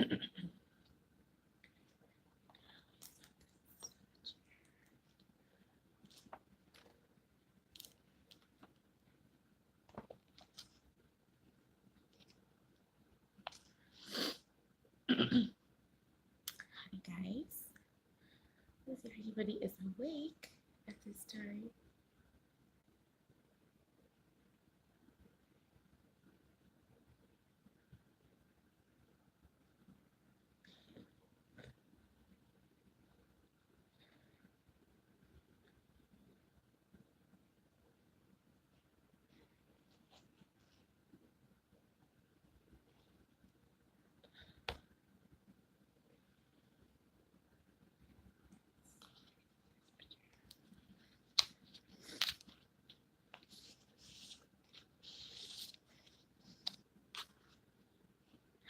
Hi guys. Let's see if anybody is awake at this time.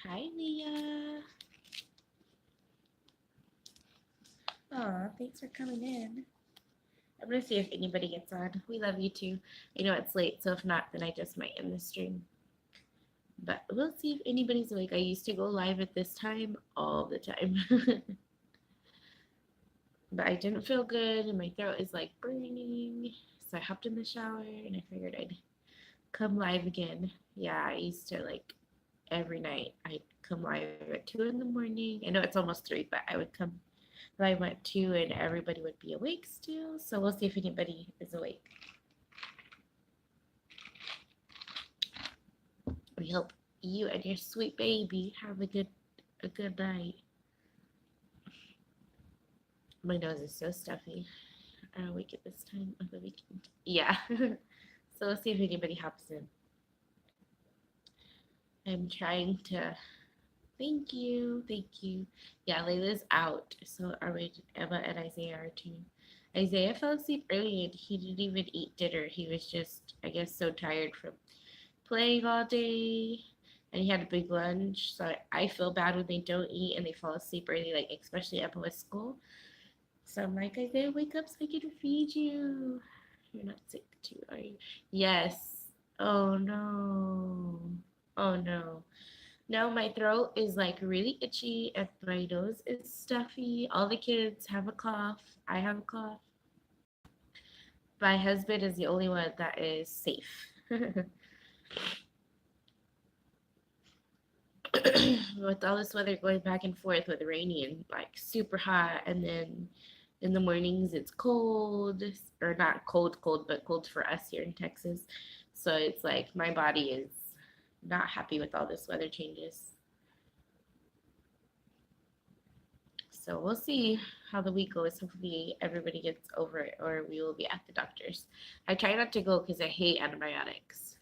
Hi Leah. Aw, thanks for coming in. I'm gonna see if anybody gets on. We love you too. I know it's late, so if not, then I just might end the stream. But we'll see if anybody's awake. I used to go live at this time all the time. But I didn't feel good and my throat is like burning. So I hopped in the shower and I figured I'd come live again. Yeah, I used to like every night I'd come live at 2 in the morning. I know it's almost 3, but I would come live at 2 and everybody would be awake still. So we'll see if anybody is awake. We hope you and your sweet baby have a good night. My nose is so stuffy. Are awake at this time of the weekend? Yeah. So we'll see if anybody hops in. I'm trying to. Thank you. Thank you. Yeah, Layla's out. So are we, Emma and Isaiah are too. Isaiah fell asleep early and he didn't even eat dinner. He was just, I guess, so tired from playing all day. And he had a big lunch. So I feel bad when they don't eat and they fall asleep early, like especially Emma with school. So I'm like, Isaiah, wake up so I can feed you. You're not sick too, are you? Yes. Oh no. Oh no. No, my throat is like really itchy and my nose is stuffy. All the kids have a cough. I have a cough. My husband is the only one that is safe. With all this weather going back and forth with rainy and like super hot, and then in the mornings it's cold, or not cold, cold, but cold for us here in Texas. So it's like my body is not happy with all this weather changes. So we'll see how the week goes. Hopefully everybody gets over it or we will be at the doctor's. I try not to go because I hate antibiotics.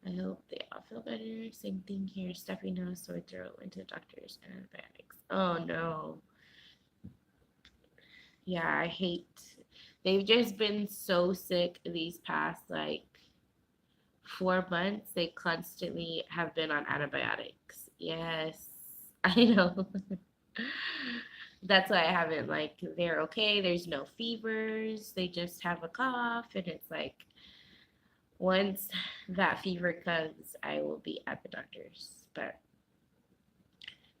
I hope they all feel better. Same thing here. Stuffy nose, sore throat, went to the doctor's, and antibiotics. Oh no. Yeah, I hate. They've just been so sick these past like 4 months. They constantly have been on antibiotics. Yes, I know. That's why I haven't like they're okay. There's no fevers. They just have a cough, and it's like once that fever comes, I will be at the doctor's. But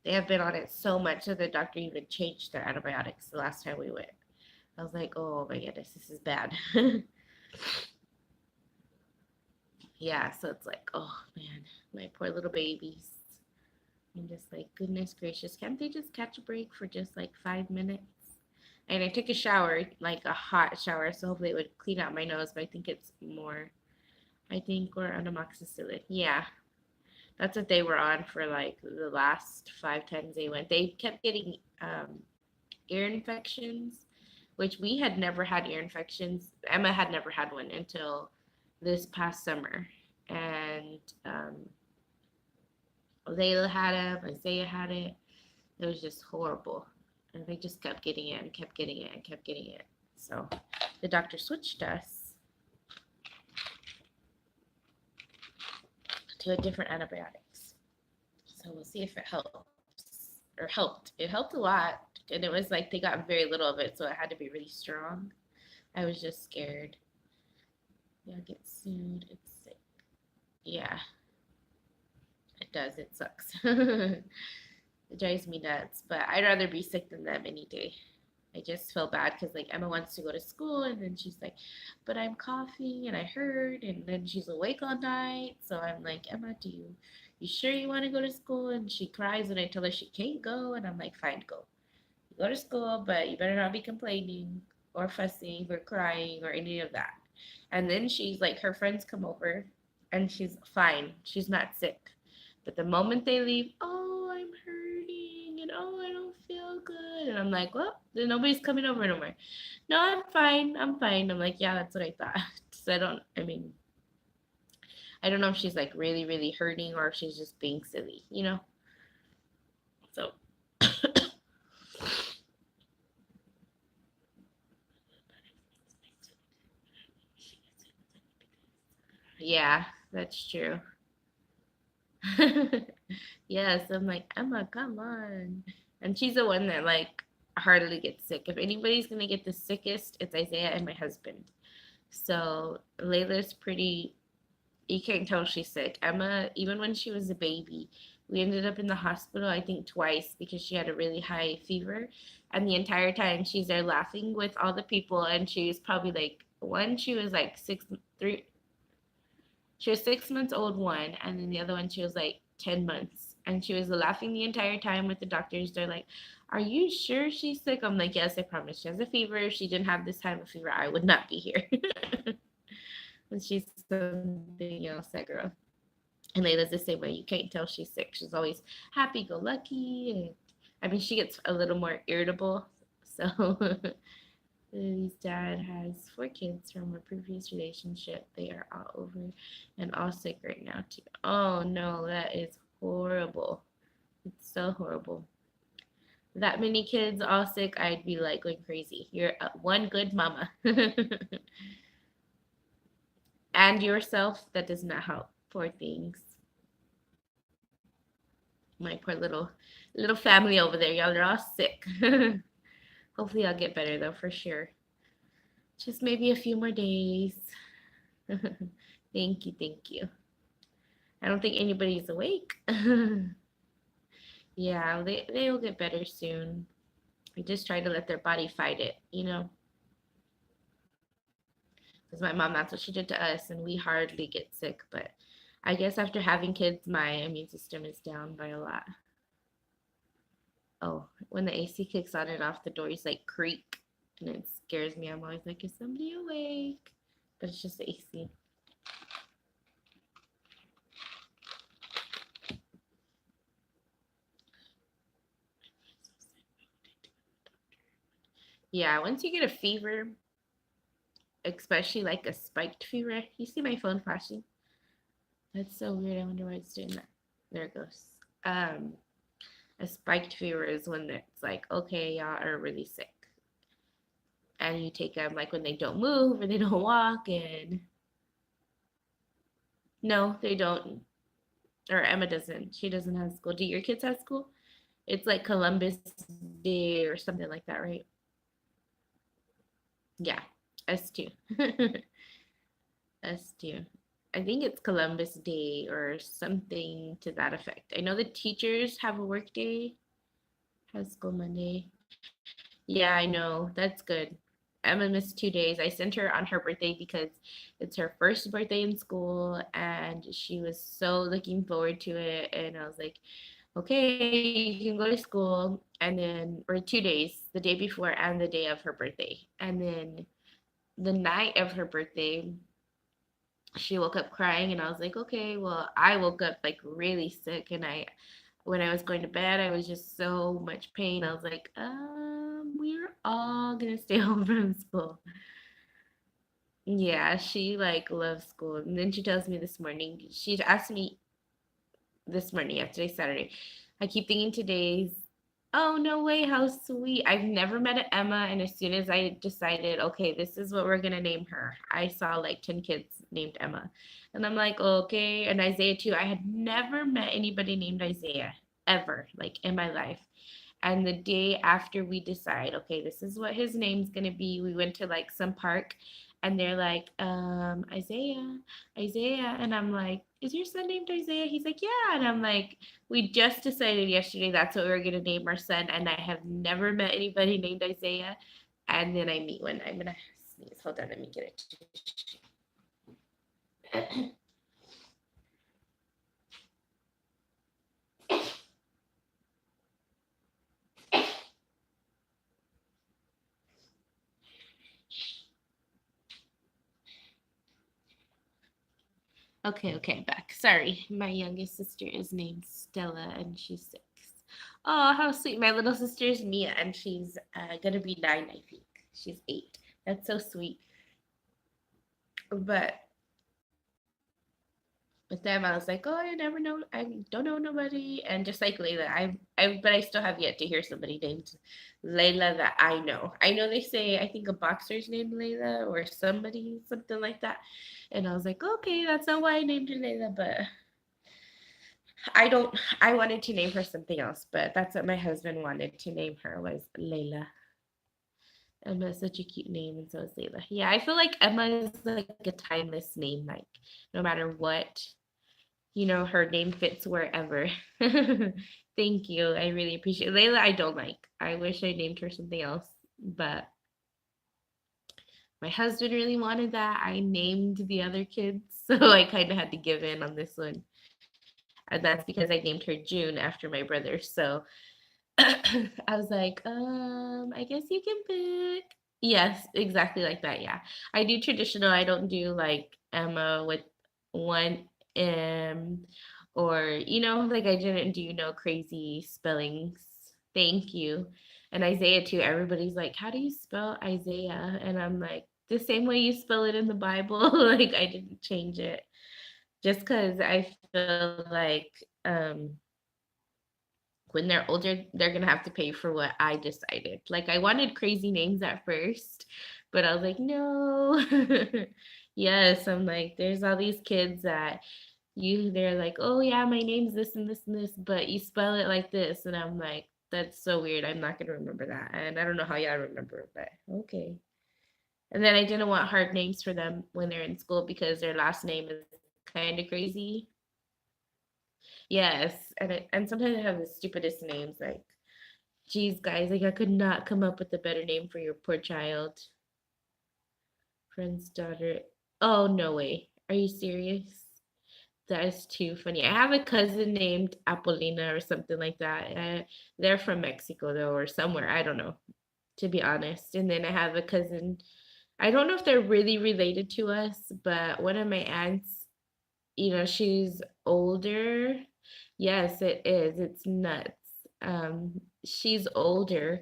they have been on it so much that the doctor even changed their antibiotics the last time we went. I was like, oh my goodness, this is bad. Yeah, so it's like, oh man, my poor little babies. I'm just like, goodness gracious, can't they just catch a break for just like 5 minutes? And I took a shower, like a hot shower, so hopefully it would clean out my nose, but I think it's more. I think we're on amoxicillin. Yeah, that's what they were on for like the last 5 times they went. They kept getting ear infections, which we had never had ear infections. Emma had never had one until this past summer. And Layla had it, Isaiah had it. It was just horrible. And they just kept getting it and kept getting it and kept getting it. So the doctor switched us to a different antibiotics. So we'll see if it helps or helped. It helped a lot. And it was like they got very little of it, so it had to be really strong. I was just scared. Yeah, get sued. It's sick. Yeah, it does. It sucks. It drives me nuts. But I'd rather be sick than them any day. I just feel bad because like Emma wants to go to school and then she's like, but I'm coughing and I heard and then she's awake all night. So I'm like, Emma, you sure you want to go to school? And she cries and I tell her she can't go and I'm like, fine, go. You go to school, but you better not be complaining or fussing or crying or any of that. And then she's like, her friends come over and she's fine. She's not sick. But the moment they leave, oh, I'm hurting and oh, I don't feel good. And I'm like, well, then nobody's coming over no more. No, I'm fine. I'm fine. I'm like, yeah, that's what I thought. So I don't know if she's like really, really hurting or if she's just being silly, you know? So, yeah, that's true. Yes, I'm like, Emma, come on. And she's the one that like hardly gets sick. If anybody's gonna get the sickest, it's Isaiah and my husband. So Layla's pretty, you can't tell she's sick. Emma, even when she was a baby, we ended up in the hospital, I think twice, because she had a really high fever. And the entire time she's there laughing with all the people. And she was probably like, one, she was like she was 6 months old, one, and then the other one, she was like 10 months. And she was laughing the entire time with the doctors. They're like, are you sure she's sick? I'm like, yes, I promise. She has a fever. If she didn't have this type of fever, I would not be here. And she's something else, that girl. And Layla's the same way. You can't tell she's sick. She's always happy go lucky. And I mean, she gets a little more irritable. So Lily's dad has 4 kids from a previous relationship. They are all over and all sick right now, too. Oh no, that is horrible. It's so horrible. That many kids all sick, I'd be like going crazy. You're one good mama. And yourself, that does not help. Poor things. My poor little family over there. Y'all are all sick. Hopefully I'll get better though, for sure. Just maybe a few more days. Thank you, thank you. I don't think anybody's awake. Yeah, they'll get better soon. I just try to let their body fight it, you know? Because my mom, that's what she did to us, and we hardly get sick. But I guess after having kids, my immune system is down by a lot. Oh, when the AC kicks on and off, the doors like creak, and it scares me. I'm always like, is somebody awake? But it's just the AC. Yeah, once you get a fever, especially like a spiked fever, you see my phone flashing? That's so weird. I wonder why it's doing that. There it goes. Um, a spiked fever is when it's like, okay, y'all are really sick. And you take them like when they don't move or they don't walk, and no, they don't. Or Emma doesn't. She doesn't have school. Do your kids have school? It's like Columbus Day or something like that, right? Yeah, us too. Us too. I think it's Columbus Day or something to that effect. I know the teachers have a work day, has school Monday. Yeah, I know. That's good. Emma missed 2 days. I sent her on her birthday because it's her first birthday in school and she was so looking forward to it. And I was like, okay, you can go to school. And then, or 2 days, the day before and the day of her birthday. And then the night of her birthday, she woke up crying and I was like, okay, well, I woke up like really sick and when I was going to bed, I was just so much pain. I was like, we're all gonna stay home from school. Yeah, she like loves school. And then she tells me this morning, she asked me this morning, yeah, today's Saturday. I keep thinking today's, oh, no way, how sweet. I've never met an Emma, and as soon as I decided, okay, this is what we're gonna name her, I saw like 10 kids named Emma. And I'm like, okay, and Isaiah too. I had never met anybody named Isaiah ever, like in my life. And the day after we decide, okay, this is what his name's gonna be, we went to like some park and they're like, Isaiah, Isaiah. And I'm like, is your son named Isaiah? He's like, yeah. And I'm like, we just decided yesterday that's what we were going to name our son. And I have never met anybody named Isaiah. And then I meet one. I'm going to sneeze. Hold on, let me get it. Okay, okay, I'm back. Sorry, my youngest sister is named Stella and she's 6. Oh, how sweet. My little sister is Mia and she's gonna be 9, I think. She's 8. That's so sweet. But with them, I was like, oh, I never know, I don't know nobody. And just like Layla, but I still have yet to hear somebody named Layla that I know. I know they say, I think a boxer's named Layla or somebody, something like that. And I was like, okay, that's not why I named her Layla, but I don't, I wanted to name her something else, but that's what my husband wanted to name her was Layla. Emma's such a cute name, and so is Layla. Yeah, I feel like Emma is like a timeless name. Like no matter what, her name fits wherever. Thank you. I really appreciate it. Layla, I don't like. I wish I named her something else, but my husband really wanted that. I named the other kids, so I kind of had to give in on this one. And that's because I named her June after my brother. So I was like, I guess you can pick. Yes, exactly like that. Yeah. I do traditional. I don't do like Emma with one M or, like I didn't do no crazy spellings. Thank you. And Isaiah too. Everybody's like, how do you spell Isaiah? And I'm like, the same way you spell it in the Bible. Like I didn't change it just because I feel like when they're older, they're gonna have to pay for what I decided. Like I wanted crazy names at first, but I was like, no. Yes, I'm like, there's all these kids that they're like, oh yeah, my name's this and this and this, but you spell it like this, and I'm like, that's so weird. I'm not gonna remember that, and I don't know how y'all remember it, but okay. And then I didn't want hard names for them when they're in school because their last name is kind of crazy. Yes, and sometimes I have the stupidest names like, geez, guys, like I could not come up with a better name for your poor child. Friend's daughter. Oh, no way. Are you serious? That is too funny. I have a cousin named Apolina or something like that. They're from Mexico though, or somewhere. I don't know, to be honest. And then I have a cousin. I don't know if they're really related to us, but one of my aunts, she's older. Yes, it is. It's nuts. She's older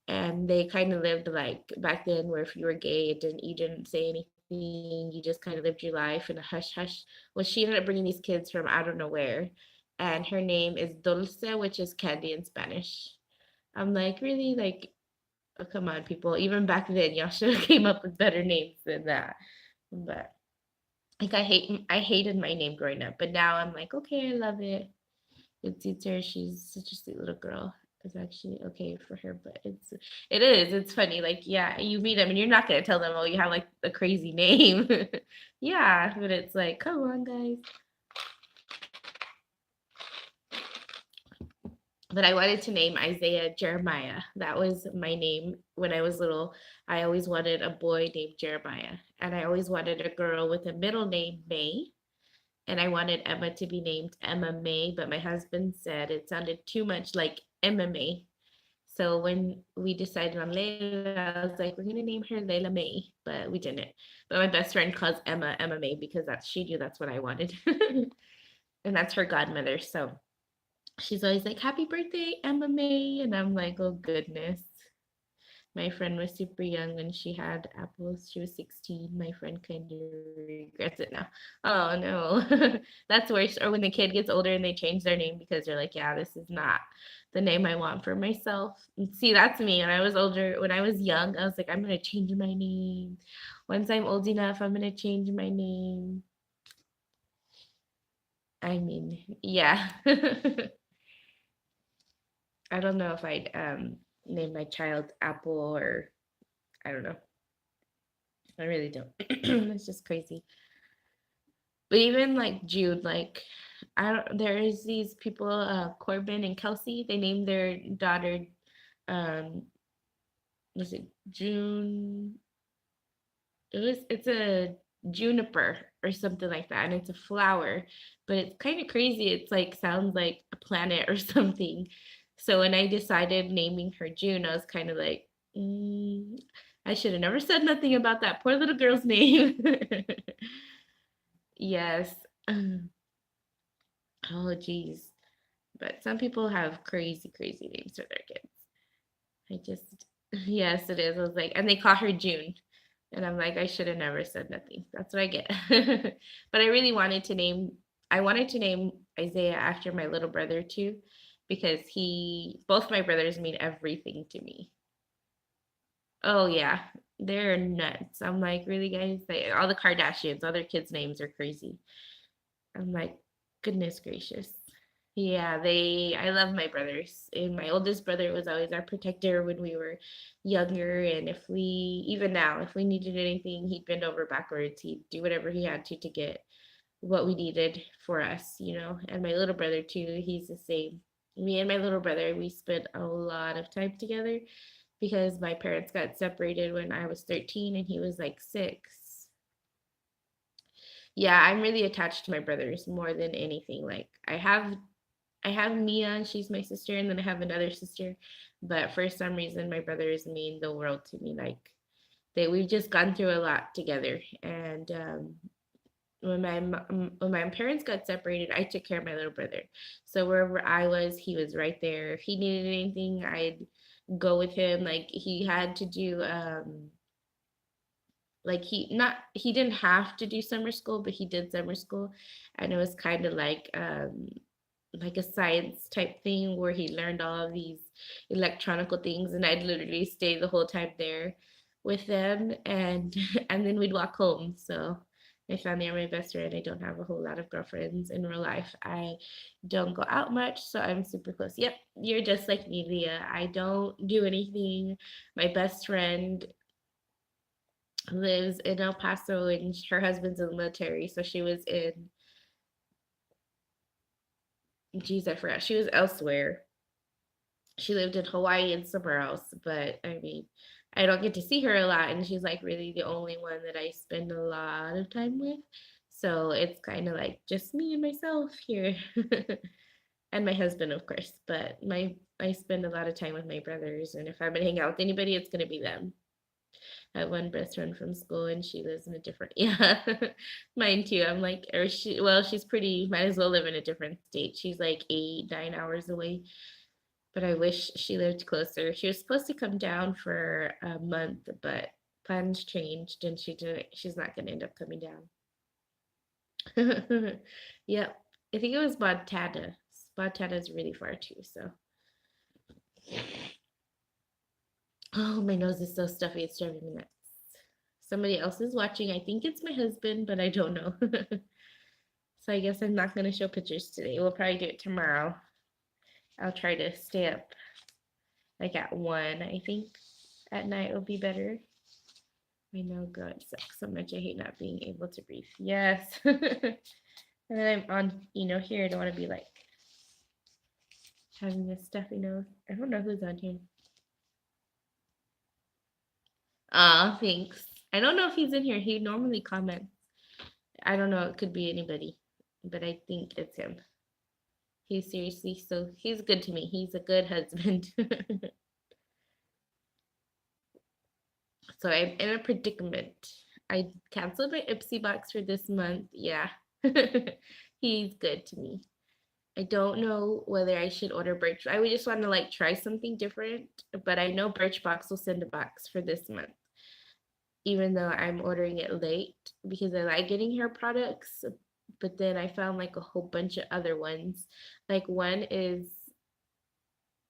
and they kind of lived like back then where if you were gay, you didn't say anything. You just kind of lived your life in a hush hush. Well, she ended up bringing these kids from I don't know where, and her name is Dulce, which is candy in Spanish. I'm like, really? Like, oh, come on, people. Even back then, y'all should have came up with better names than that. But like, I hated my name growing up, but now I'm like, okay, I love it. It suits her. She's such a sweet little girl. It's actually okay for her, but it's funny. Like, yeah, you meet them and you're not gonna tell them, oh, you have like a crazy name. Yeah, but it's like, come on, guys. But I wanted to name Isaiah Jeremiah. That was my name when I was little. I always wanted a boy named Jeremiah, and I always wanted a girl with a middle name May. And I wanted Emma to be named Emma May, but my husband said it sounded too much like MMA. So when we decided on Layla, I was like, we're gonna name her Layla May, but we didn't. But my best friend calls Emma Emma May because she knew that's what I wanted, and that's her godmother. So she's always like, "Happy birthday, Emma May," and I'm like, "Oh goodness." My friend was super young when she had apples. She was 16. My friend kind of regrets it now. Oh no, that's worse. Or when the kid gets older and they change their name because they're like, yeah, this is not the name I want for myself. And see, that's me. When I was older, when I was young, I was like, I'm going to change my name. Once I'm old enough, I'm going to change my name. I mean, yeah. I don't know if I'd name my child Apple or I don't know. I really don't. It's just crazy. But even like Jude, like I don't. There is these people, Corbin and Kelsey. They named their daughter, um, was it June? It's a juniper or something like that, and it's a flower, but it's kind of crazy. It's like sounds like a planet or something. So when I decided naming her June, I was kind of like, I should have never said nothing about that poor little girl's name. Yes. Oh, geez. But some people have crazy, crazy names for their kids. I just, yes, it is. I was like, and they call her June. And I'm like, I should have never said nothing. That's what I get. But I really wanted to name Isaiah after my little brother too, because both my brothers mean everything to me. Oh, yeah. They're nuts. I'm like, really, guys? Like, all the Kardashians, all their kids' names are crazy. I'm like, goodness gracious. Yeah, I love my brothers. And my oldest brother was always our protector when we were younger. And even now, if we needed anything, he'd bend over backwards. He'd do whatever he had to get what we needed for us, you know. And my little brother, too, he's the same. Me and my little brother, we spent a lot of time together because my parents got separated when I was 13 and he was like 6. Yeah, I'm really attached to my brothers more than anything. Like I have Mia, and she's my sister, and then I have another sister. But for some reason, my brothers mean the world to me. Like we've just gone through a lot together. And when my parents got separated, I took care of my little brother. So wherever I was, he was right there. If he needed anything, I'd go with him. Like he had to do like he didn't have to do summer school, but he did summer school, and it was kind of like a science type thing where he learned all of these electronical things, and I'd literally stay the whole time there with them, and and then we'd walk home. So my family are my best friend. I don't have a whole lot of girlfriends in real life. I don't go out much, so I'm super close. Yep, you're just like me, Leah. I don't do anything. My best friend lives in El Paso, and her husband's in the military, so she was in, geez, I forgot. She was elsewhere. She lived in Hawaii and somewhere else, but I mean, I don't get to see her a lot, and she's like really the only one that I spend a lot of time with. So it's kind of like just me and myself here, and my husband, of course. But I spend a lot of time with my brothers, and if I'm gonna hang out with anybody, it's gonna be them. I have one best friend from school, and she lives in a different, yeah, mine too. I'm like, she's pretty, might as well live in a different state. She's like 8, 9 hours away, but I wish she lived closer. She was supposed to come down for a month, but plans changed, and she's not going to end up coming down. Yep. I think it was Montana. Montana is really far too, so. Oh, my nose is so stuffy, it's driving me nuts. Somebody else is watching. I think it's my husband, but I don't know. So I guess I'm not going to show pictures today. We'll probably do it tomorrow. I'll try to stay up like at 1, I think. At night will be better. I know, God, it sucks so much. I hate not being able to breathe. Yes. And then I'm on, here. I don't want to be like having this stuffy nose. I don't know who's on here. Ah, thanks. I don't know if he's in here. He normally comments. I don't know. It could be anybody, but I think it's him. He's good to me. He's a good husband. So I'm in a predicament. I canceled my Ipsy box for this month. Yeah. He's good to me. I don't know whether I should order Birch. I would just want to like try something different, but I know Birchbox will send a box for this month, even though I'm ordering it late because I like getting hair products. But then I found like a whole bunch of other ones. Like one is,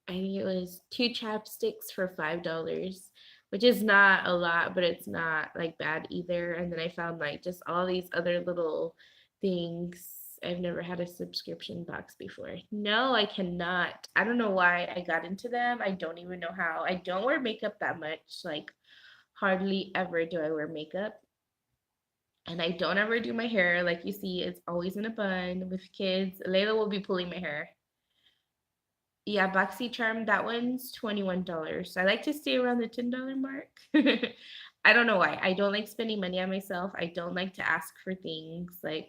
I think it was 2 chapsticks for $5, which is not a lot, but it's not like bad either. And then I found like just all these other little things. I've never had a subscription box before. No, I cannot. I don't know why I got into them. I don't even know how. I don't wear makeup that much. Like Hardly ever do I wear makeup. And I don't ever do my hair. Like you see, it's always in a bun with kids. Layla will be pulling my hair. Yeah, BoxyCharm, that one's $21. I like to stay around the $10 mark. I don't know why. I don't like spending money on myself. I don't like to ask for things like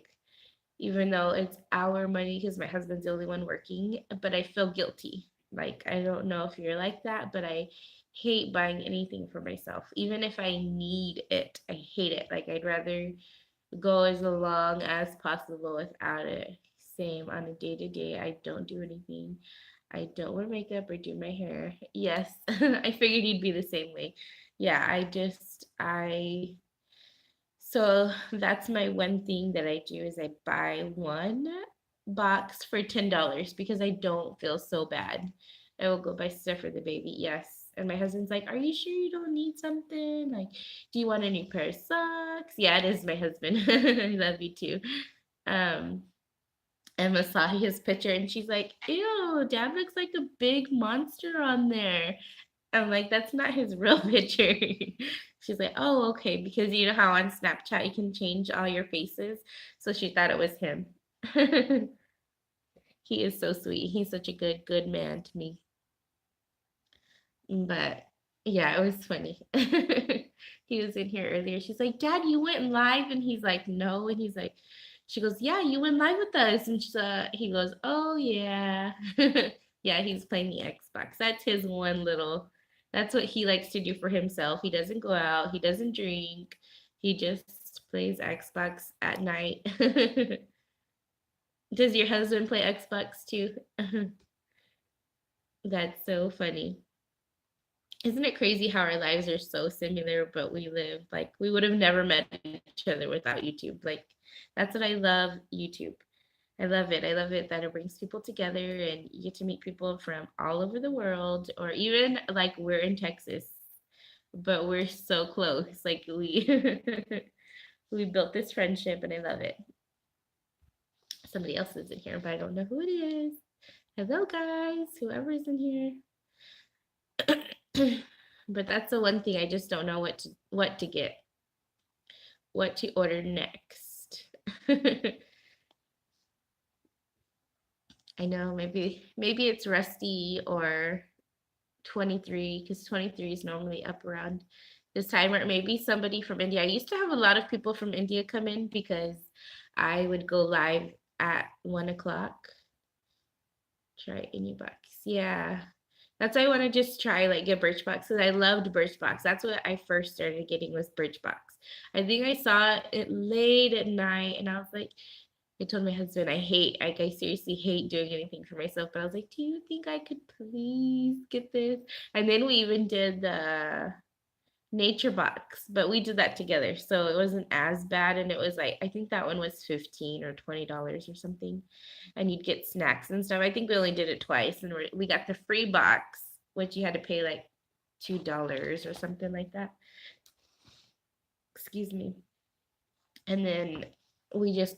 even though it's our money because my husband's the only one working, but I feel guilty. Like I don't know if you're like that, but I hate buying anything for myself. Even if I need it, I hate it. Like I'd rather go as long as possible without it. Same on a day to day. I don't do anything. I don't wear makeup or do my hair. Yes, I figured you'd be the same way. Yeah, so that's my one thing that I do is I buy one box for $10 because I don't feel so bad. I will go buy stuff for the baby. Yes. And my husband's like, "Are you sure you don't need something? Like, do you want a new pair of socks?" Yeah, it is my husband. I love you too. Um, Emma saw his picture and she's like, "Ew, dad looks like a big monster on there." I'm like, "That's not his real picture." She's like, "Oh, okay," because you know how on Snapchat you can change all your faces. So she thought it was him. He is so sweet. He's such a good man to me. But yeah, it was funny. He was in here earlier. She's like, "Dad, you went live?" And he's like, "No." And he's like, she goes, "Yeah, you went live with us." And he goes, "Oh, yeah." Yeah, he's playing the Xbox. That's his one little, that's what he likes to do for himself. He doesn't go out, he doesn't drink, he just plays Xbox at night. Does your husband play Xbox too? That's so funny. Isn't it crazy how our lives are so similar, but we live like we would have never met each other without YouTube? Like, that's what I love YouTube. I love it. I love it that it brings people together and you get to meet people from all over the world, or even like we're in Texas, but we're so close. Like, we we built this friendship and I love it. Somebody else is in here, but I don't know who it is. Hello, guys, whoever's in here. But that's the one thing I just don't know what to get, what to order next. I know maybe it's Rusty or 23 because 23 is normally up around this time, or maybe somebody from India. I used to have a lot of people from India come in because I would go live at 1 o'clock. Try any box. Yeah. That's why I want to just try like get Birchbox because I loved Birchbox. That's what I first started getting was Birchbox. I think I saw it late at night and I was like, I told my husband I seriously hate doing anything for myself. But I was like, "Do you think I could please get this?" And then we even did the nature box, but we did that together. So it wasn't as bad. And it was like, I think that one was 15 or $20 or something. And you'd get snacks and stuff. I think we only did it twice. And we got the free box, which you had to pay like $2 or something like that. Excuse me. And then we just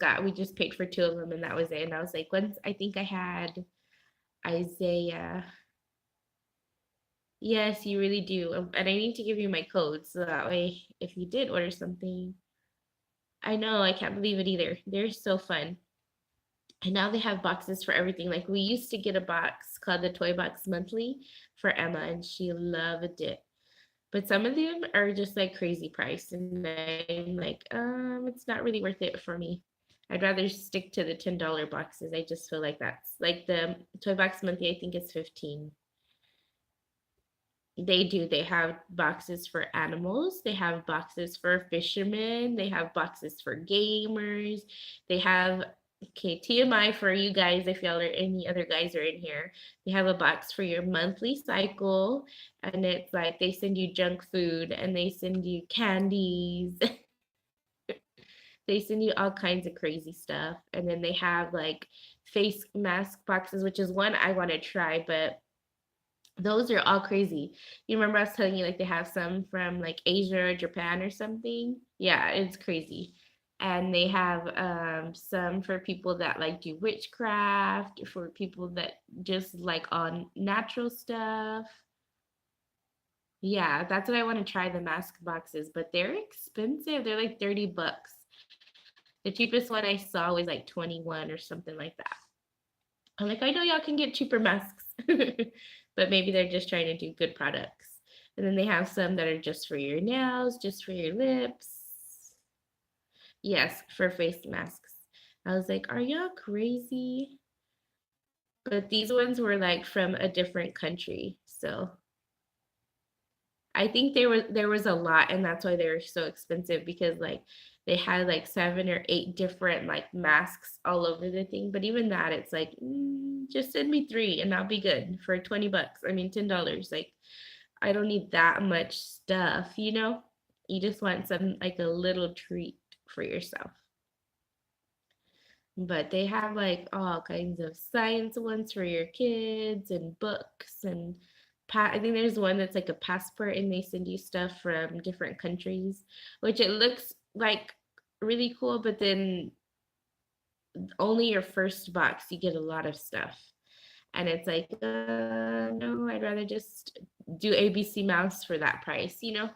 paid for two of them and that was it. And I was like, once I think I had Isaiah. Yes, you really do. And I need to give you my code so that way if you did order something. I know, I can't believe it either. They're so fun. And now they have boxes for everything. Like we used to get a box called the Toy Box Monthly for Emma, and she loved it. But some of them are just like crazy price, and I'm like, it's not really worth it for me. I'd rather stick to the $10 boxes. I just feel like that's like the Toy Box Monthly. I think it's 15. They do. They have boxes for animals. They have boxes for fishermen. They have boxes for gamers. They have, okay, TMI for you guys, if y'all are any other guys are in here. They have a box for your monthly cycle, and it's like they send you junk food and they send you candies. They send you all kinds of crazy stuff. And then they have like face mask boxes, which is one I want to try, but those are all crazy. You remember I was telling you like they have some from like Asia or Japan or something? Yeah, it's crazy. And they have some for people that like do witchcraft, for people that just like on natural stuff. Yeah, that's what I want to try, the mask boxes, but they're expensive. They're like $30. The cheapest one I saw was like 21 or something like that. I'm like, I know y'all can get cheaper masks, but maybe they're just trying to do good products. And then they have some that are just for your nails, just for your lips. Yes, for face masks. I was like, are y'all crazy? But these ones were like from a different country. So I think there was a lot, and that's why they were so expensive, because like they had like 7 or 8 different like masks all over the thing. But even that, it's like, just send me 3 and I'll be good for $20. I mean $10. Like, I don't need that much stuff, you know? You just want some like a little treat for yourself. But they have like all kinds of science ones for your kids and books and I think there's one that's like a passport, and they send you stuff from different countries, which it looks like really cool, but then only your first box you get a lot of stuff. And it's like, no, I'd rather just do ABC Mouse for that price, you know?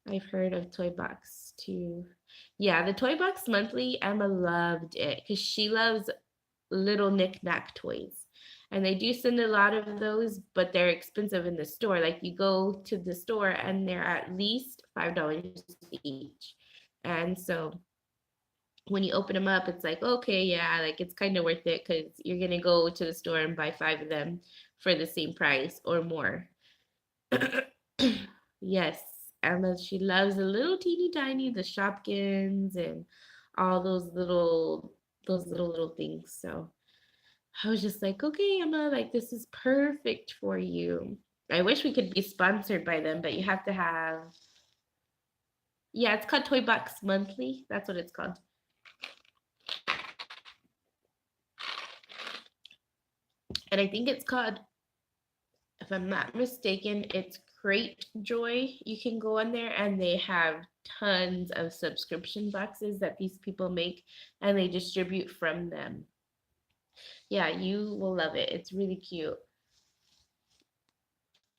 I've heard of Toy Box too. Yeah, the Toy Box monthly, Emma loved it because she loves little knick-knack toys. And they do send a lot of those, but they're expensive in the store. Like, you go to the store and they're at least $5 each. And so when you open them up, it's like, okay, yeah, like it's kind of worth it because you're gonna go to the store and buy 5 of them for the same price or more. Yes, Emma, she loves the little teeny tiny, the Shopkins and all those little things. So I was just like, okay, Emma, like this is perfect for you. I wish we could be sponsored by them, but you have to have, yeah, it's called Toy Box Monthly. That's what it's called. And I think it's called, if I'm not mistaken, it's Crate Joy. You can go on there and they have tons of subscription boxes that these people make, and they distribute from them. Yeah, you will love it. It's really cute.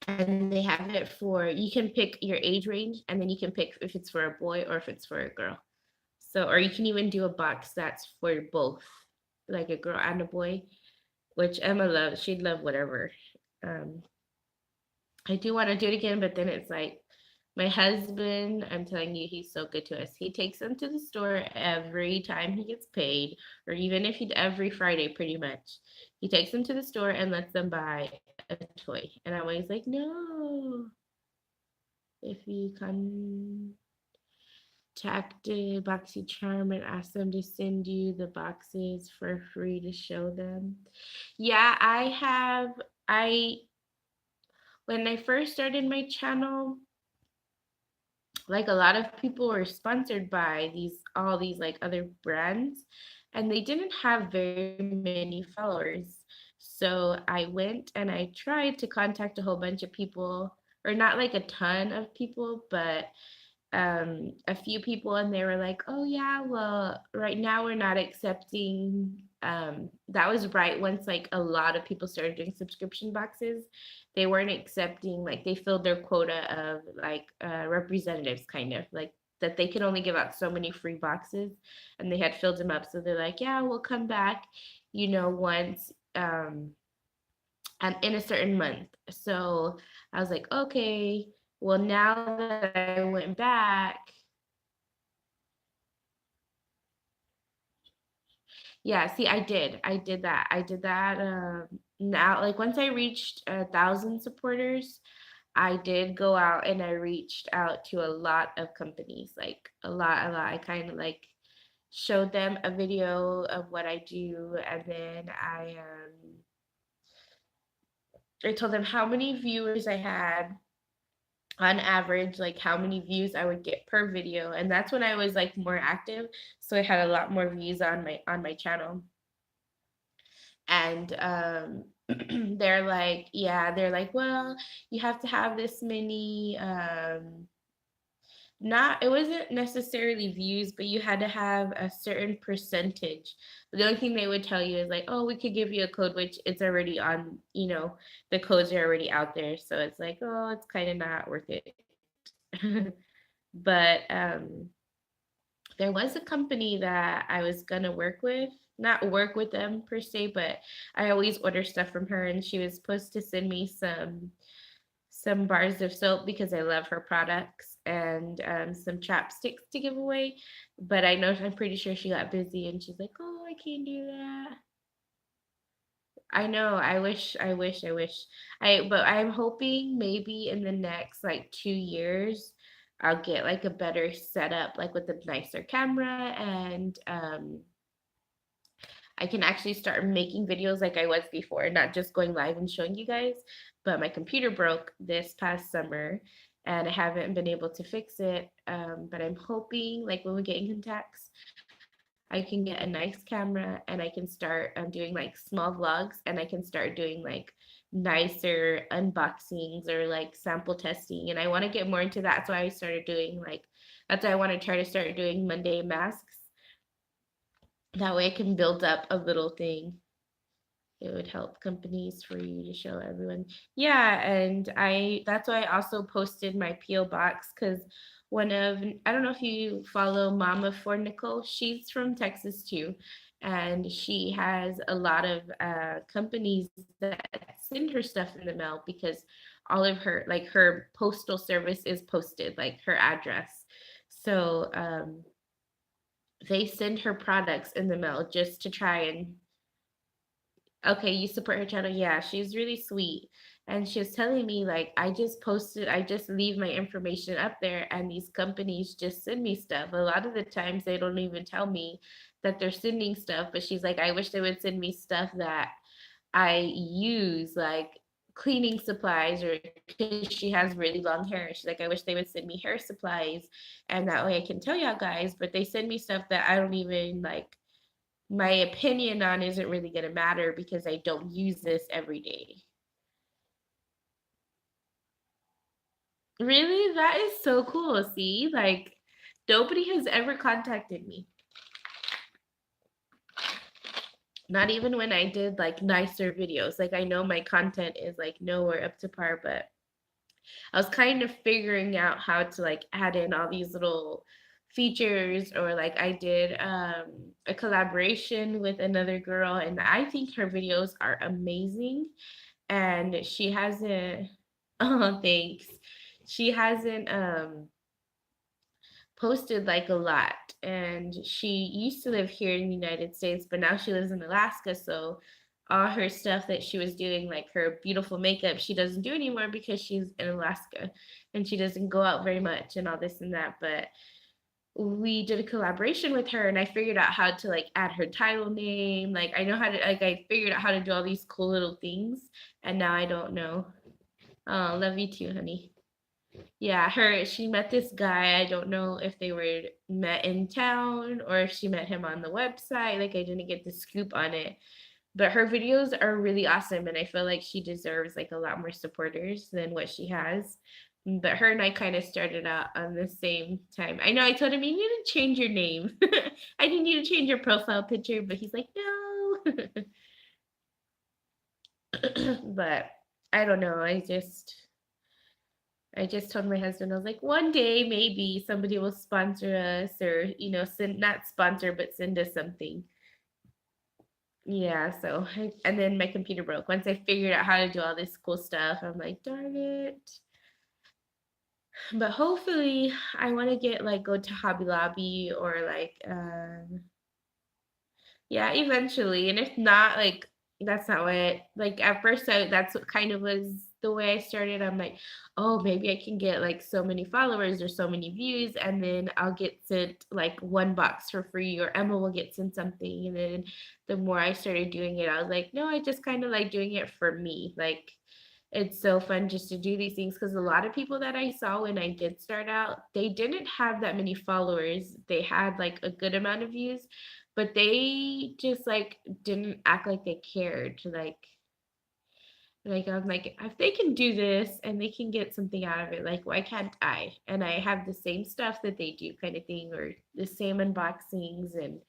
And they have it for, you can pick your age range, and then you can pick if it's for a boy or if it's for a girl. So, or you can even do a box that's for both, like a girl and a boy, which Emma loves. She'd love whatever. Um, I do want to do it again, but then it's like my husband, I'm telling you, he's so good to us. He takes them to the store every time he gets paid, or even if he every Friday, pretty much. He takes them to the store and lets them buy a toy. And I'm always like, no, if you contacted BoxyCharm and asked them to send you the boxes for free to show them. Yeah, I when I first started my channel, like a lot of people were sponsored by all these like other brands, and they didn't have very many followers. So I went and I tried to contact a whole bunch of people, or not like a ton of people, but a few people, and they were like, oh yeah, well, right now we're not accepting. That was right once like a lot of people started doing subscription boxes. They weren't accepting, like they filled their quota of like representatives, kind of like that they could only give out so many free boxes, and they had filled them up. So they're like, yeah, we'll come back, once and in a certain month. So I was like, okay, well, now that I went back, yeah, see, I did that. I did that. Now, like once I reached 1,000 supporters, I did go out and I reached out to a lot of companies, like a lot. I kind of like showed them a video of what I do, and then I told them how many viewers I had on average, like how many views I would get per video, and that's when I was like more active, so I had a lot more views on my channel. And they're like, well, you have to have this many Not, it wasn't necessarily views, but you had to have a certain percentage. The only thing they would tell you is like, oh, we could give you a code, which it's already on, the codes are already out there. So it's like, oh, it's kind of not worth it. But there was a company that I was gonna work with, not work with them per se, but I always order stuff from her, and she was supposed to send me some bars of soap because I love her products, and some chapsticks to give away. But I'm pretty sure she got busy, and she's like, "Oh, I can't do that." I know. I wish. But I'm hoping maybe in the next like 2 years, I'll get like a better setup, like with a nicer camera, and I can actually start making videos like I was before, not just going live and showing you guys. But my computer broke this past summer, and I haven't been able to fix it. But I'm hoping, like when we get income tax, I can get a nice camera and I can start doing like small vlogs, and I can start doing like nicer unboxings or like sample testing. And I want to get more into that. So I started doing like, that's why I want to try to start doing Monday masks. That way I can build up a little thing. It would help companies for you to show everyone. Yeah, and that's why I also posted my PO box, because I don't know if you follow Mama for Nicole. She's from Texas too, and she has a lot of companies that send her stuff in the mail, because all of her postal service is posted, like her address. So they send her products in the mail just to try and, okay, you support her channel. Yeah, she's really sweet. And she was telling me, like, I just leave my information up there, and these companies just send me stuff. A lot of the times they don't even tell me that they're sending stuff, but she's like, I wish they would send me stuff that I use, like cleaning supplies, or because she has really long hair. She's like, I wish they would send me hair supplies, and that way I can tell y'all guys, but they send me stuff that I don't even like, my opinion on isn't really going to matter because I don't use this every day. Really? That is so cool. See, like, nobody has ever contacted me. Not even when I did like nicer videos. Like, I know my content is like nowhere up to par, but I was kind of figuring out how to like add in all these little features, or like I did a collaboration with another girl, and I think her videos are amazing, and she hasn't oh, thanks. She hasn't posted like a lot, and she used to live here in the United States, but now she lives in Alaska. So all her stuff that she was doing, like her beautiful makeup, she doesn't do anymore because she's in Alaska and she doesn't go out very much and all this and that. But we did a collaboration with her, and I figured out how to like add her title name. Like I know how to, like I figured out how to do all these cool little things, and now I don't know. Oh, love you too, honey. Yeah, she met this guy. I don't know if they were met in town or if she met him on the website. Like I didn't get the scoop on it. But her videos are really awesome, and I feel like she deserves like a lot more supporters than what she has. But her and I kind of started out on the same time. I know I told him, you need to change your name. I didn't need to change your profile picture, but he's like, no. But I don't know. I just told my husband, I was like, one day maybe somebody will sponsor us, or, send, not sponsor, but send us something. Yeah, so, and then my computer broke. Once I figured out how to do all this cool stuff, I'm like, darn it. But hopefully, I want to get like go to Hobby Lobby, or like yeah, eventually. And if not, like that's not what, like at first that's what kind of was the way I started. I'm like, oh, maybe I can get like so many followers or so many views, and then I'll get sent like one box for free, or Emma will get sent something. And then the more I started doing it, I was like, no, I just kind of like doing it for me. Like it's so fun just to do these things, because a lot of people that I saw when I did start out, they didn't have that many followers. They had like a good amount of views, but they just like didn't act like they cared. Like Like I'm like, if they can do this and they can get something out of it, like why can't I? And I have the same stuff that they do, kind of thing, or the same unboxings, and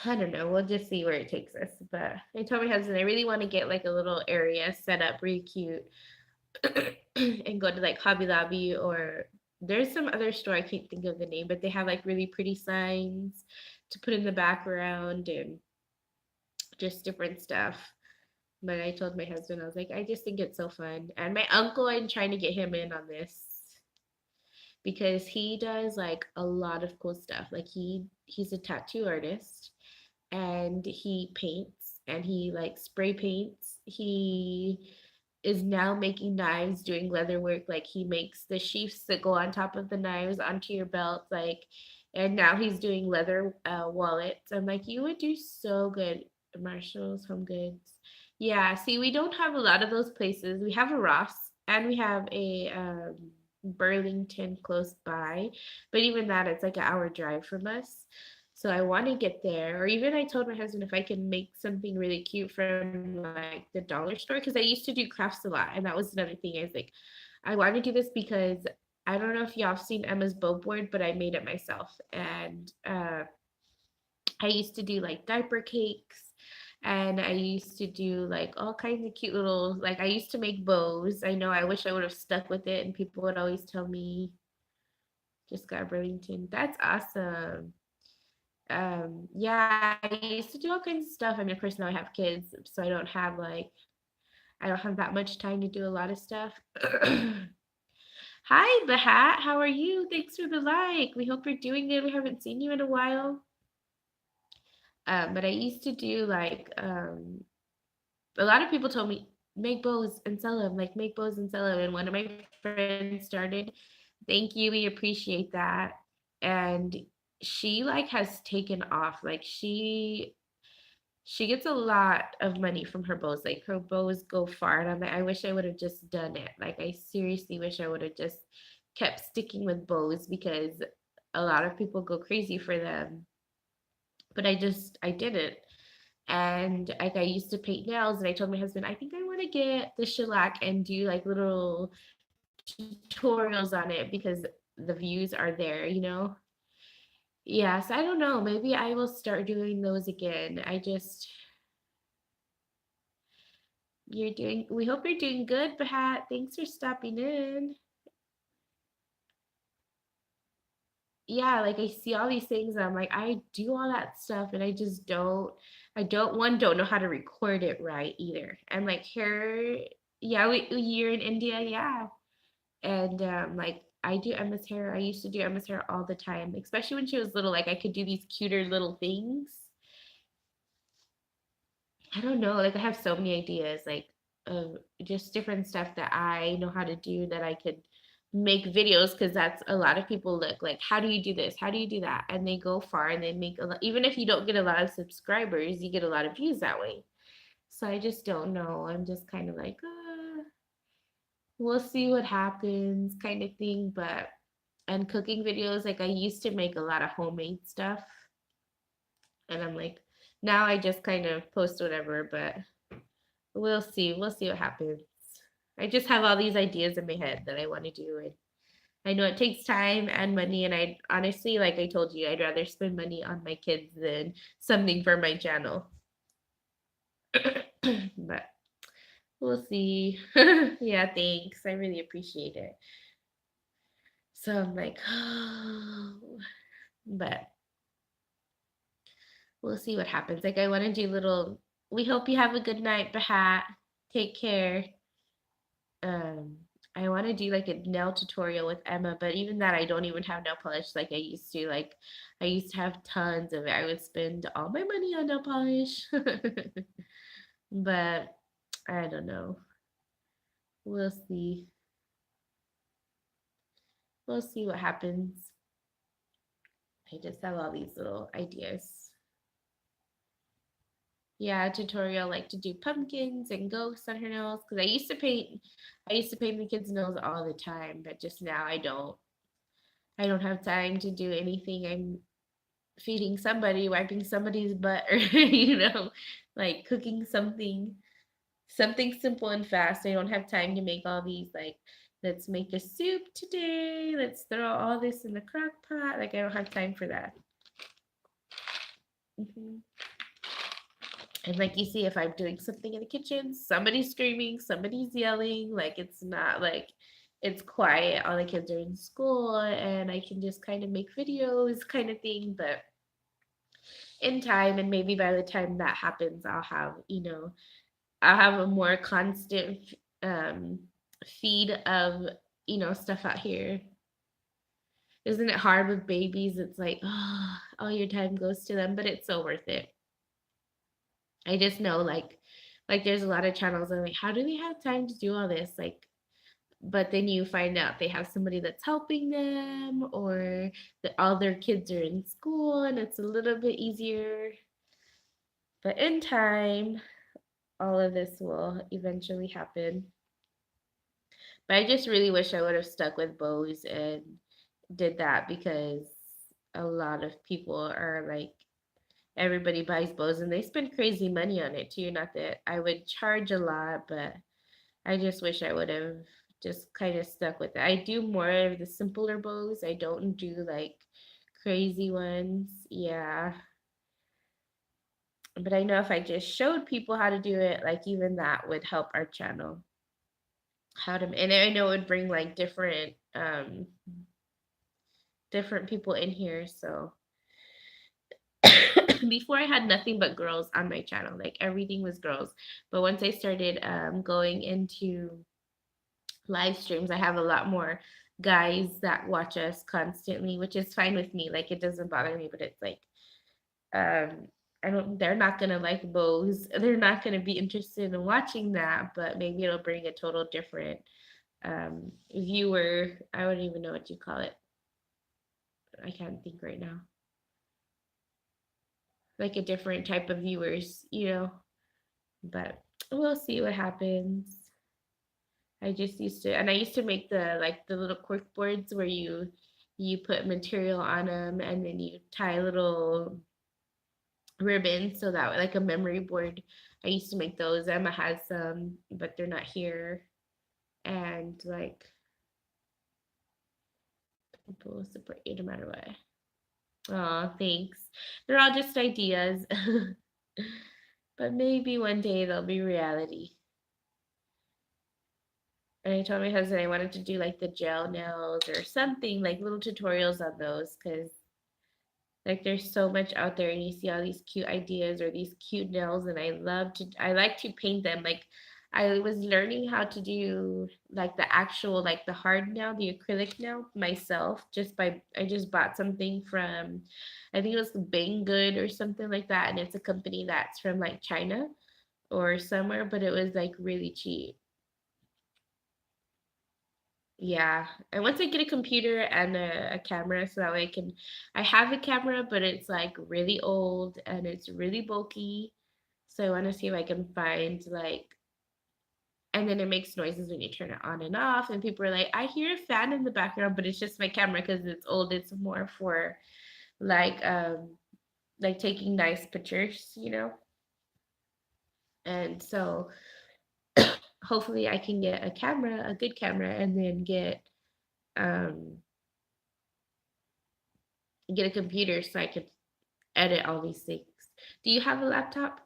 I don't know. We'll just see where it takes us. But I told my husband I really want to get like a little area set up really cute and go to like Hobby Lobby, or there's some other store I can't think of the name, but they have like really pretty signs to put in the background and just different stuff. But I told my husband, I was like, I just think it's so fun. And my uncle, I'm trying to get him in on this because he does like a lot of cool stuff. Like he's a tattoo artist and he paints and he like spray paints. He is now making knives, doing leather work. Like he makes the sheaths that go on top of the knives onto your belt. Like, and now he's doing leather wallets. I'm like, you would do so good, Marshalls, Home Goods. Yeah, see, we don't have a lot of those places. We have a Ross and we have a Burlington close by, but even that, it's like an hour drive from us. So I want to get there. Or even I told my husband if I can make something really cute from like the dollar store, because I used to do crafts a lot, and that was another thing. I was like, I want to do this because I don't know if y'all have seen Emma's bow board, but I made it myself, and I used to do like diaper cakes. And I used to do like all kinds of cute little, like I used to make bows. I know I wish I would have stuck with it, and people would always tell me, just got Burlington. That's awesome. Yeah, I used to do all kinds of stuff. I mean, of course now I have kids, so I don't have that much time to do a lot of stuff. Hi, Bahat. How are you? Thanks for the like. We hope you're doing good. We haven't seen you in a while. But I used to do a lot of people told me make bows and sell them, like make bows and sell them. And one of my friends started. Thank you. We appreciate that. And she like has taken off. Like she gets a lot of money from her bows. Like her bows go far. And I'm like, I wish I would have just done it. Like I seriously wish I would have just kept sticking with bows because a lot of people go crazy for them. But I didn't. And like I used to paint nails and I told my husband, I think I want to get the shellac and do like little tutorials on it because the views are there. Yeah, so I don't know. Maybe I will start doing those again. We hope you're doing good, Bahat. Thanks for stopping in. Yeah, like I see all these things and I'm like, I do all that stuff and I don't know how to record it right either. And like hair, yeah, you're in India, yeah. And like I do Emma's hair. I used to do Emma's hair all the time, especially when she was little. Like I could do these cuter little things. I don't know. Like I have so many ideas, like of just different stuff that I know how to do that I could make videos because that's a lot of people look like how do you do this, how do you do that, and they go far and they make a lot. Even if you don't get a lot of subscribers, you get a lot of views that way. So I just don't know. I'm just kind of like we'll see what happens kind of thing. But and cooking videos, like I used to make a lot of homemade stuff, and I'm like now I just kind of post whatever. But we'll see what happens. I just have all these ideas in my head that I want to do, and I know it takes time and money, and I honestly, like I told you, I'd rather spend money on my kids than something for my channel. But we'll see. Yeah, thanks. I really appreciate it. So I'm like, but we'll see what happens. Like I want to do little. We hope you have a good night, Bahat. Take care. Um, I want to do like a nail tutorial with Emma, but even that, I don't even have nail polish like I used to. Like I used to have tons of it. I would spend all my money on nail polish. But I don't know. We'll see. We'll see what happens. I just have all these little ideas. Yeah, tutorial like to do pumpkins and ghosts on her nails because I used to paint the kids' nails all the time, but just now I don't. I don't have time to do anything. I'm feeding somebody, wiping somebody's butt, or like cooking something. Something simple and fast. I don't have time to make all these like, let's make a soup today. Let's throw all this in the crock pot. Like I don't have time for that. And like you see, if I'm doing something in the kitchen, somebody's screaming, somebody's yelling. Like it's not like it's quiet. All the kids are in school, and I can just kind of make videos, kind of thing. But in time, and maybe by the time that happens, I'll have a more constant um, feed of stuff out here. Isn't it hard with babies? It's like, oh, all your time goes to them, but it's so worth it. I just know like there's a lot of channels and like how do they have time to do all this? Like but then you find out they have somebody that's helping them or that all their kids are in school and it's a little bit easier. But in time, all of this will eventually happen. But I just really wish I would have stuck with bows and did that because a lot of people are like everybody buys bows and they spend crazy money on it too. Not that I would charge a lot, but I just wish I would have just kind of stuck with it. I do more of the simpler bows. I don't do like crazy ones. Yeah. But I know if I just showed people how to do it, like even that would help our channel. How to and I know it would bring like different people in here. So before I had nothing but girls on my channel. Like everything was girls. But once I started going into live streams, I have a lot more guys that watch us constantly, which is fine with me. Like it doesn't bother me, but it's like um I don't they're not gonna like bows. They're not gonna be interested in watching that, but maybe it'll bring a total different viewer. I wouldn't even know what you call it. I can't think right now. Like a different type of viewers. But we'll see what happens. I used to make the little cork boards where you put material on them and then you tie little ribbons so that like a memory board. I used to make those. Emma has some, but they're not here. And like people will support you no matter what. Oh, thanks. They're all just ideas. But maybe one day they'll be reality. And I told my husband I wanted to do like the gel nails or something, like little tutorials on those because like there's so much out there and you see all these cute ideas or these cute nails and I like to paint them. Like I was learning how to do like the actual like the hard nail, the acrylic nail myself just by I just bought something from I think it was Banggood or something like that and it's a company that's from like China or somewhere, but it was like really cheap. Yeah, and once I get a computer and a camera, so that way I have a camera, but it's like really old and it's really bulky. So I want to see if I can find like, and then it makes noises when you turn it on and off, and people are like, I hear a fan in the background, but it's just my camera because it's old. It's more for like, like taking nice pictures. And so hopefully I can get a good camera, and then um get a computer so I could edit all these things. Do you have a laptop?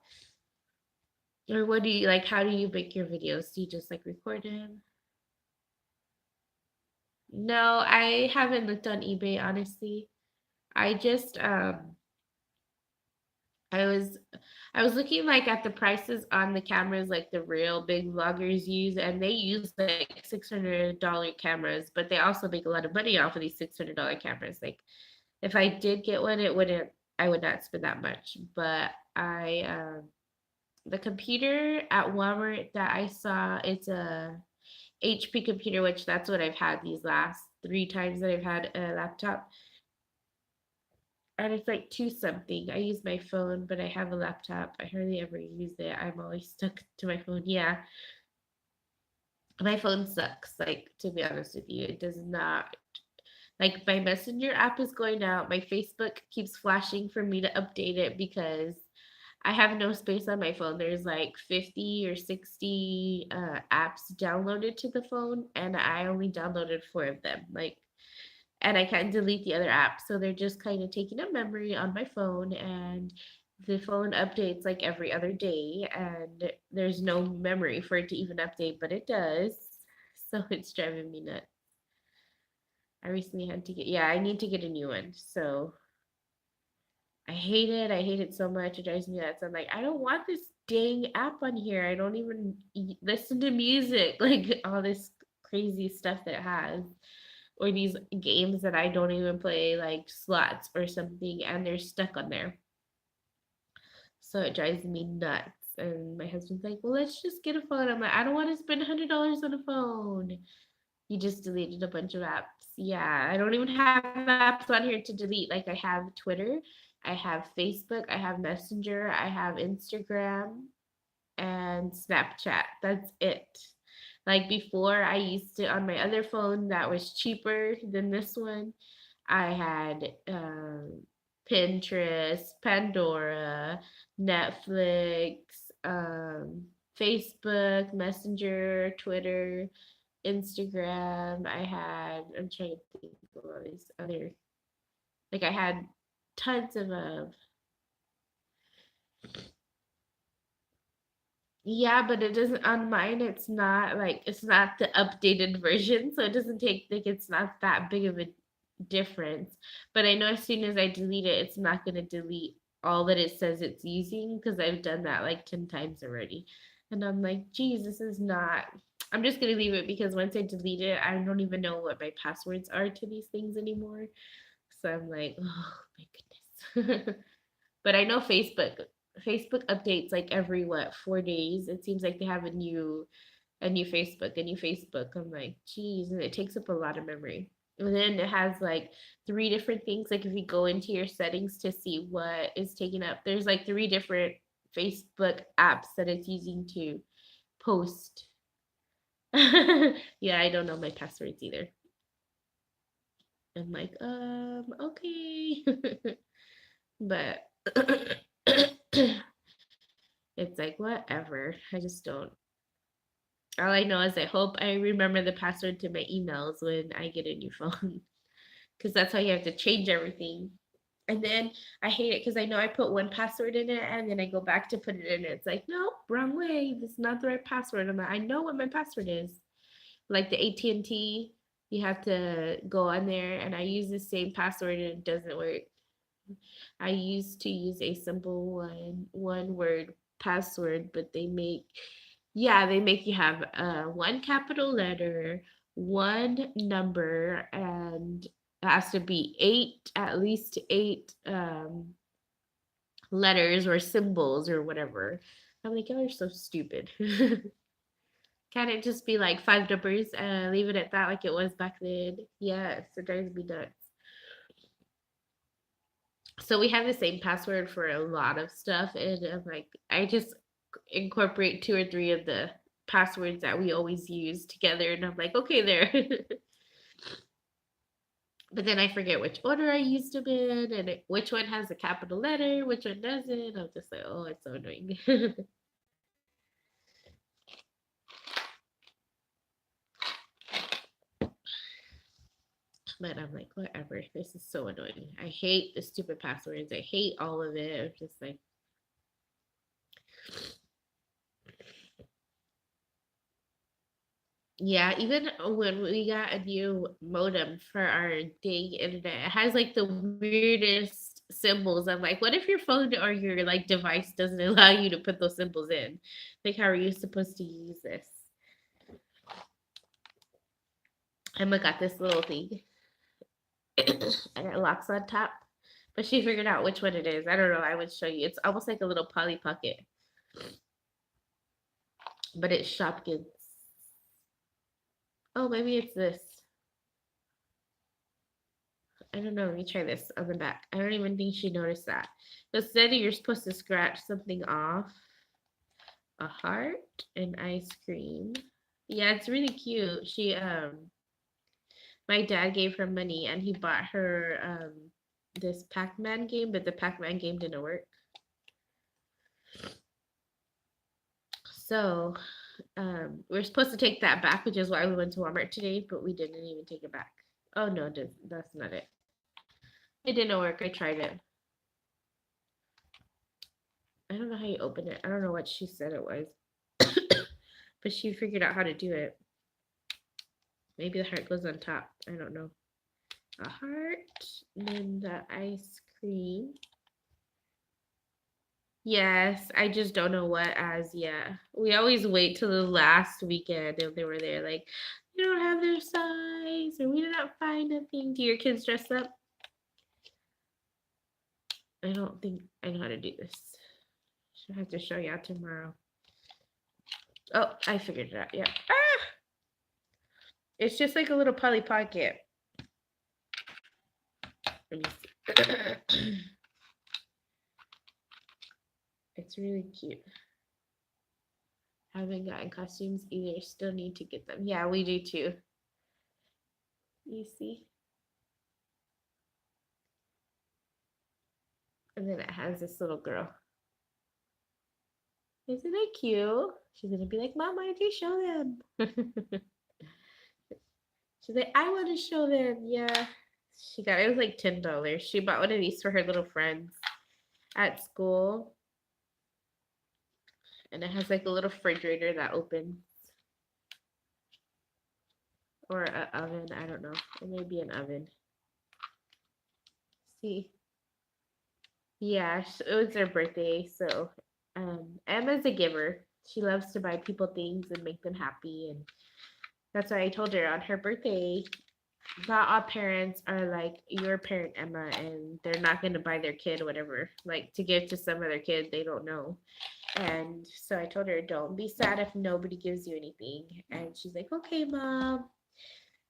Or what do you like? How do you make your videos? Do you just like record them? No, I haven't looked on eBay, honestly. I just I was I was looking like at the prices on the cameras like the real big vloggers use and they use like $600 cameras, but they also make a lot of money off of these $600 cameras. Like if I did get one, I would not spend that much. But the computer at Walmart that I saw, it's a HP computer, which that's what I've had these last 3 times that I've had a laptop. And it's like two something. I use my phone, but I have a laptop. I hardly ever use it. I'm always stuck to my phone. Yeah. My phone sucks, like to be honest with you. It does not like my messenger app is going out. My Facebook keeps flashing for me to update it because I have no space on my phone. There's like 50 or 60 apps downloaded to the phone, and I only downloaded 4 of them. Like, and I can't delete the other apps. So they're just kind of taking up memory on my phone, and the phone updates like every other day, and there's no memory for it to even update, but it does. So it's driving me nuts. I recently had to get, yeah, I need to get a new one. So I hate it. I hate it so much. It drives me nuts. I'm like, I don't want this dang app on here. I don't even listen to music, like all this crazy stuff that it has, or these games that I don't even play, like slots or something, and they're stuck on there. So it drives me nuts. And my husband's like, well, let's just get a phone. I'm like, I don't want to spend $100 on a phone. He just deleted a bunch of apps. Yeah, I don't even have apps on here to delete. Like I have Twitter, I have Facebook, I have Messenger, I have Instagram, and Snapchat. That's it. Like before, I used to on my other phone that was cheaper than this one. I had Pinterest, Pandora, Netflix, Facebook, Messenger, Twitter, Instagram. I had, I'm trying to think of all these other, like I had tons of yeah, but it doesn't on mine. It's not like it's not the updated version, so it doesn't take like it's not that big of a difference. But I know as soon as I delete it, it's not gonna delete all that it says it's using because I've done that like 10 times already. And I'm like, geez, this is not. I'm just gonna leave it because once I delete it, I don't even know what my passwords are to these things anymore. So I'm like, oh my goodness. But I know Facebook updates like every what 4 days. It seems like they have a new Facebook. I'm like, geez, and it takes up a lot of memory. And then it has like 3 different things. Like if you go into your settings to see what is taken up, there's like 3 different Facebook apps that it's using to post. Yeah, I don't know my passwords either. I'm like, okay. But it's like whatever. I just don't. All I know is I hope I remember the password to my emails when I get a new phone because that's how you have to change everything. And then I hate it because I know I put one password in it and then I go back to put it in it. It's like, no, wrong way. This is not the right password. I'm like, I know what my password is. Like the AT&T, you have to go on there and I use the same password and it doesn't work. I used to use a simple one word password, but they make you have one capital letter, one number, and it has to be at least eight letters or symbols or whatever. I'm like, y'all are so stupid. Can't it just be like 5 numbers and leave it at that like it was back then? Yes, it drives me nuts. So we have the same password for a lot of stuff, and I'm like, I just incorporate 2 or 3 of the passwords that we always use together, and I'm like, okay, there. But then I forget which order I used them in, and which one has a capital letter, which one doesn't. I'm just like, oh, it's so annoying. But I'm like, whatever. This is so annoying. I hate the stupid passwords. I hate all of it. I'm just like, yeah, even when we got a new modem for our dang internet, it has like the weirdest symbols. I'm like, what if your phone or your like device doesn't allow you to put those symbols in? Like, how are you supposed to use this? Emma got this little thing and it locks on top, but she figured out which one it is. I don't know. I would show you. It's almost like a little Polly Pocket, but it's Shopkins. Oh, maybe it's this. I don't know. Let me try this on the back. I don't even think she noticed that. It said you're supposed to scratch something off. A heart and ice cream. Yeah, it's really cute. My dad gave her money and he bought her this Pac-Man game, but the Pac-Man game didn't work. So we're supposed to take that back, which is why we went to Walmart today, but we didn't even take it back. Oh no, that's not it. It didn't work. I tried it. I don't know how you open it. I don't know what she said it was, but she figured out how to do it. Maybe the heart goes on top. I don't know. A heart, and then the ice cream. Yes, I just don't know what as yeah. We always wait till the last weekend if they were there. Like, you don't have their size, or we did not find nothing. Do your kids dress up? I don't think I know how to do this. I'll have to show you out tomorrow. Oh, I figured it out. Yeah. Ah! It's just like a little Polly Pocket. Let me see. It's really cute. Haven't gotten costumes either. Still need to get them. Yeah, we do too. You see? And then it has this little girl. Isn't it cute? She's gonna be like, Mom, why did you show them? She's like, I want to show them. Yeah. She got it was like $10. She bought one of these for her little friends at school. And it has like a little refrigerator that opens. Or an oven. I don't know. It may be an oven. See? Yeah, it was their birthday. So Emma's a giver. She loves to buy people things and make them happy. And that's why I told her on her birthday, not all parents are like your parent, Emma, and they're not going to buy their kid whatever, like to give to some other kid they don't know. And so I told her, don't be sad if nobody gives you anything. And she's like, okay, Mom.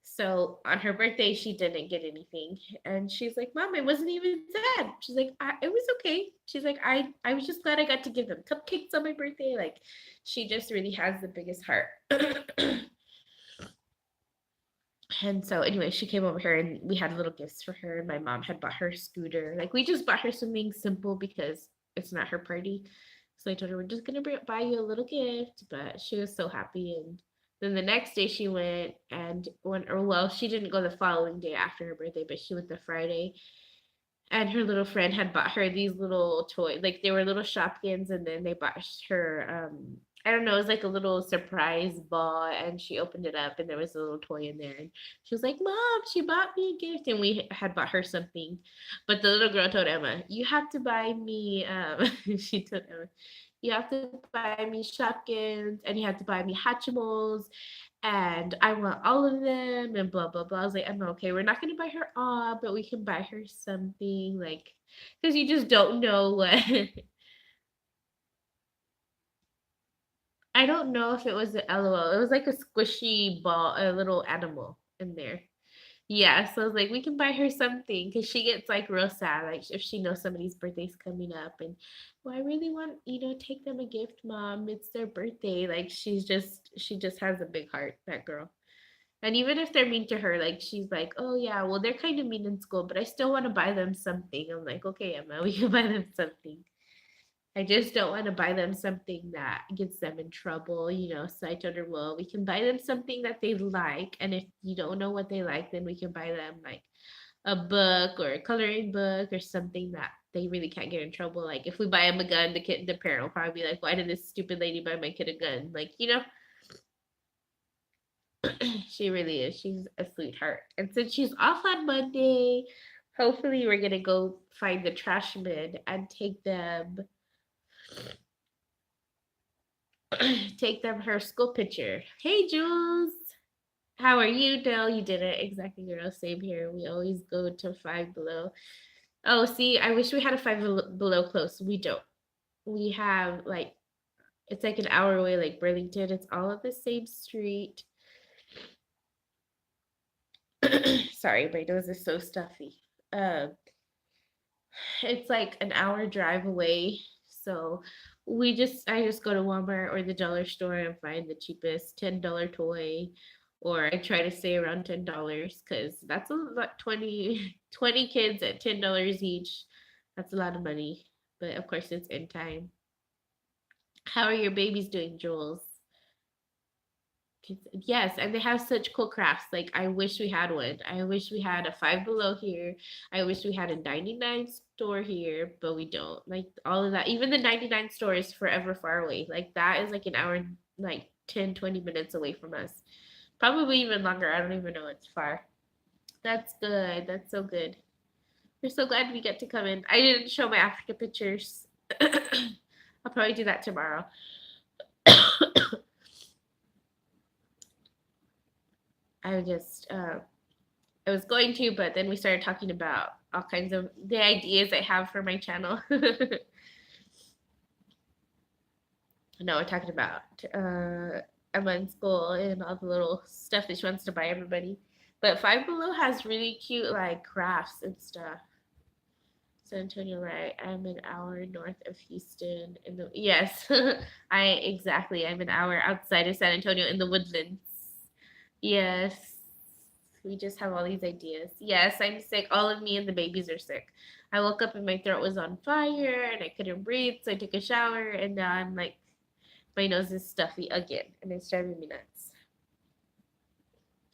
So on her birthday, she didn't get anything. And she's like, Mom, I wasn't even sad. She's like, it was okay. She's like, I was just glad I got to give them cupcakes on my birthday. Like, she just really has the biggest heart. And so anyway, she came over here and we had little gifts for her. And my mom had bought her a scooter. Like, we just bought her something simple because it's not her party. So I told her, we're just going to buy you a little gift. But she was so happy. And then the next day she went and went, or well, she didn't go the following day after her birthday, but she went the Friday. And her little friend had bought her these little toys, like they were little Shopkins, and then they bought her, I don't know, it was like a little surprise ball, and she opened it up, and there was a little toy in there, and she was like, "Mom, she bought me a gift," and we had bought her something, but the little girl told Emma, "You have to buy me," she told Emma, "You have to buy me Shopkins, and you have to buy me Hatchimals, and I want all of them and blah blah blah." I was like, I'm okay, we're not gonna buy her all, but we can buy her something like because you just don't know what I don't know if it was an LOL. It was like a squishy ball, a little animal in there. Yeah, so I was like, we can buy her something because she gets like real sad, like if she knows somebody's birthday's coming up, and well, I really want take them a gift, Mom. It's their birthday. Like she just has a big heart, that girl. And even if they're mean to her, like she's like, oh yeah, well they're kind of mean in school, but I still want to buy them something. I'm like, okay, Emma, we can buy them something. I just don't want to buy them something that gets them in trouble. So I told her, well, we can buy them something that they like, and if you don't know what they like, then we can buy them like a book or a coloring book or something that they really can't get in trouble. Like if we buy them a gun, the parent will probably be like, why did this stupid lady buy my kid a gun? Like. She really is. She's a sweetheart. And since she's off on Monday, hopefully we're gonna go find the trash bin and take them her school picture. Hey Jules. How are you, Dell? You did it. Exactly, girl. Same here. We always go to Five Below. Oh, see, I wish we had a Five Below close. We don't. We have like it's like an hour away, like Burlington. It's all on the same street. Sorry, my nose is so stuffy. Um, it's like an hour drive away. So I just go to Walmart or the dollar store and find the cheapest $10 toy. Or I try to stay around $10 because that's a lot 20 kids at $10 each. That's a lot of money. But of course it's in time. How are your babies doing, Jules? Yes, and they have such cool crafts. Like I wish we had one. I wish we had a Five Below here. I wish we had a 99 store here, but we don't. Like all of that. Even the 99 store is forever far away. Like that is like an hour, like 10, 20 minutes away from us. Probably even longer. I don't even know. It's far. That's good. That's so good. We're so glad we get to come in. I didn't show my Africa pictures. I'll probably do that tomorrow. I just I was going to, but then we started talking about all kinds of the ideas I have for my channel. No, we're talking about Emma in school and all the little stuff that she wants to buy everybody. But Five Below has really cute like crafts and stuff. San Antonio, right? I'm an hour north of Houston. In the yes, I'm an hour outside of San Antonio in the woodlands. Yes, we just have all these ideas. Yes, I'm sick. All of me and the babies are sick. I woke up and my throat was on fire and I couldn't breathe, so I took a shower and now I'm like my nose is stuffy again and it's driving me nuts.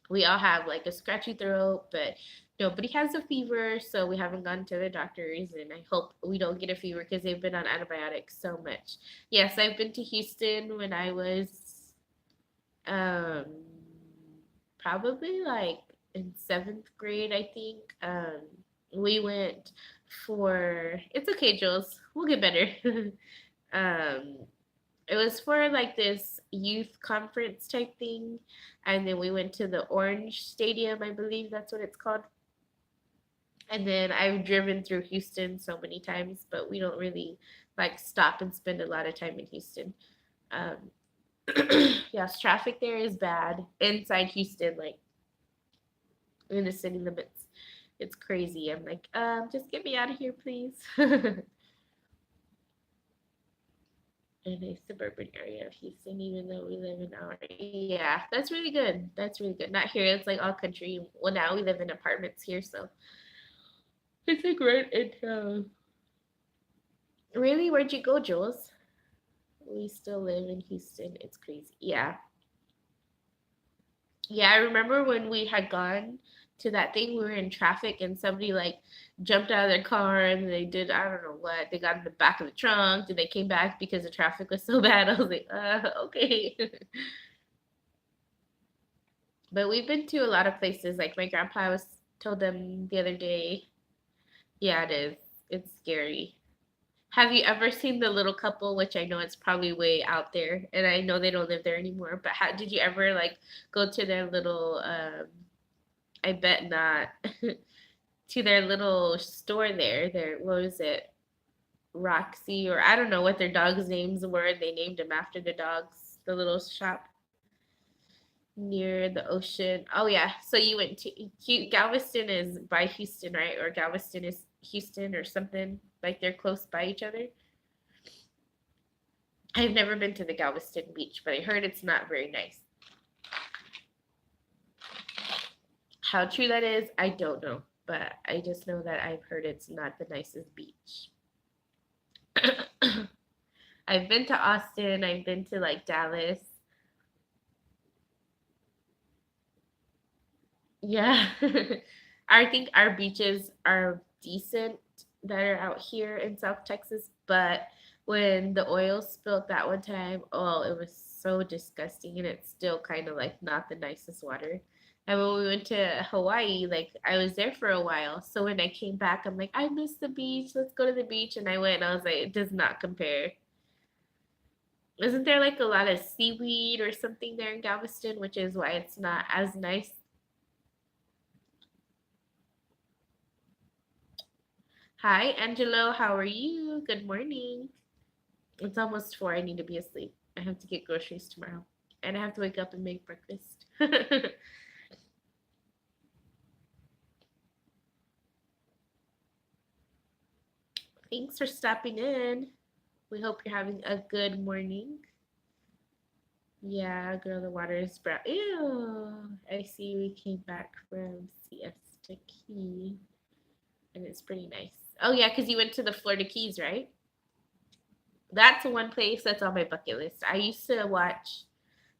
We all have like a scratchy throat, but nobody has a fever, so we haven't gone to the doctors. And I hope we don't get a fever because they've been on antibiotics so much. Yes, I've been to Houston when I was um, probably like in seventh grade, I think. We went for it's okay, Jules. We'll get better. um, it was for like this youth conference type thing, and then we went to the Orange Stadium, I believe that's what it's called. And then I've driven through Houston so many times, but we don't really like stop and spend a lot of time in Houston. Um, yes, traffic there is bad inside Houston, like in the city limits. It's crazy. I'm like, just get me out of here, please. In a suburban area of Houston, even though we live in our yeah, that's really good. That's really good. Not here. It's like all country. Well, now we live in apartments here, so it's like right in town. Really, where'd you go, Jules? We still live in Houston. It's crazy. Yeah, yeah. I remember when we had gone to that thing. We were in traffic, and somebody like jumped out of their car, and they did I don't know what. They got in the back of the trunk, and they came back because the traffic was so bad. I was like, okay. But we've been to a lot of places. Like my grandpa was told them the other day. Yeah, it is. It's scary. Have you ever seen the little couple, which I know it's probably way out there, and I know they don't live there anymore. But did you ever like go to their little? I bet not. To their little store there. Their what was it? Roxy or I don't know what their dogs' names were. They named them after the dogs. The little shop near the ocean. Oh yeah. So you went to Galveston is by Houston, right? Or Galveston is Houston or something. Like they're close by each other. I've never been to the Galveston beach, but I heard it's not very nice. How true that is, I don't know. But I just know that I've heard it's not the nicest beach. I've been to Austin, I've been to like Dallas. Yeah. I think our beaches are decent that are out here in South Texas, but when the oil spilled that one time, oh, it was so disgusting and it's still kind of like not the nicest water. And when we went to Hawaii, like I was there for a while. So when I came back, I'm like, I miss the beach. Let's go to the beach. And I went and I was like, it does not compare. Isn't there like a lot of seaweed or something there in Galveston, which is why it's not as nice? Hi, Angelo. How are you? Good morning. It's almost 4. I need to be asleep. I have to get groceries tomorrow. And I have to wake up and make breakfast. Thanks for stopping in. We hope you're having a good morning. Yeah, girl, the water is brown. Ew. I see we came back from Siesta Key. And it's pretty nice. Oh, yeah, because you went to the Florida Keys, right? That's one place that's on my bucket list. I used to watch,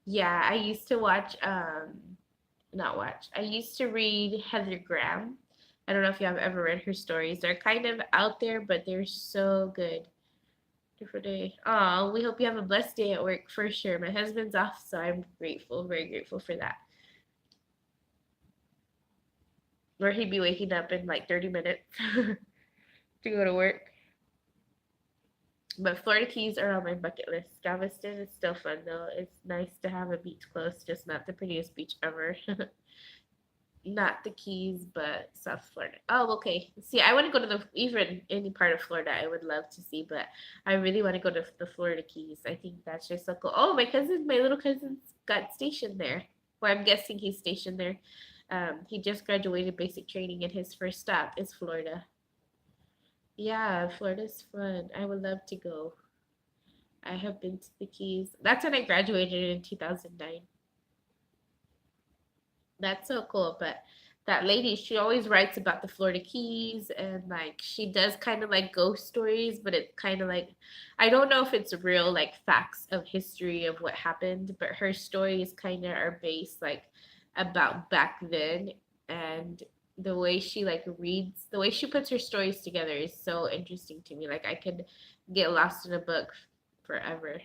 yeah, I used to watch, not watch, I used to read Heather Graham. I don't know if you have ever read her stories. They're kind of out there, but they're so good. Different day. Oh, we hope you have a blessed day at work for sure. My husband's off, so I'm grateful, very grateful for that. Or he'd be waking up in like 30 minutes to go to work. But Florida Keys are on my bucket list. Galveston is still fun though. It's nice to have a beach close, just not the prettiest beach ever. Not the Keys, but South Florida. Oh, okay. See, I want to go to the even any part of Florida. I would love to see, but I really want to go to the Florida Keys. I think that's just so cool. Oh, my little cousin got stationed there. Well, I'm guessing he's stationed there. He just graduated basic training, and his first stop is Florida. Yeah, Florida's fun. I would love to go. I have been to the Keys. That's when I graduated in 2009. That's so cool. But that lady, she always writes about the Florida Keys and like she does kind of like ghost stories, but it's kind of like I don't know if it's real like facts of history of what happened, but her stories kind of are based like about back then and the way she like reads, the way she puts her stories together is so interesting to me. Like I could get lost in a book forever.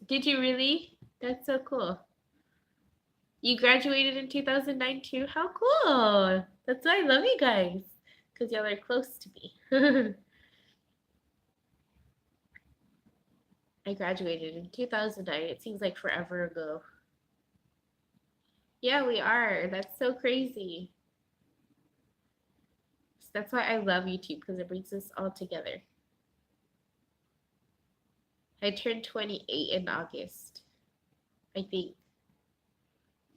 Did you really? That's so cool. You graduated in 2009 too? How cool! That's why I love you guys. Because y'all are close to me. I graduated in 2009. It seems like forever ago. Yeah, we are. That's so crazy. That's why I love YouTube because it brings us all together. I turned 28 in August, I think.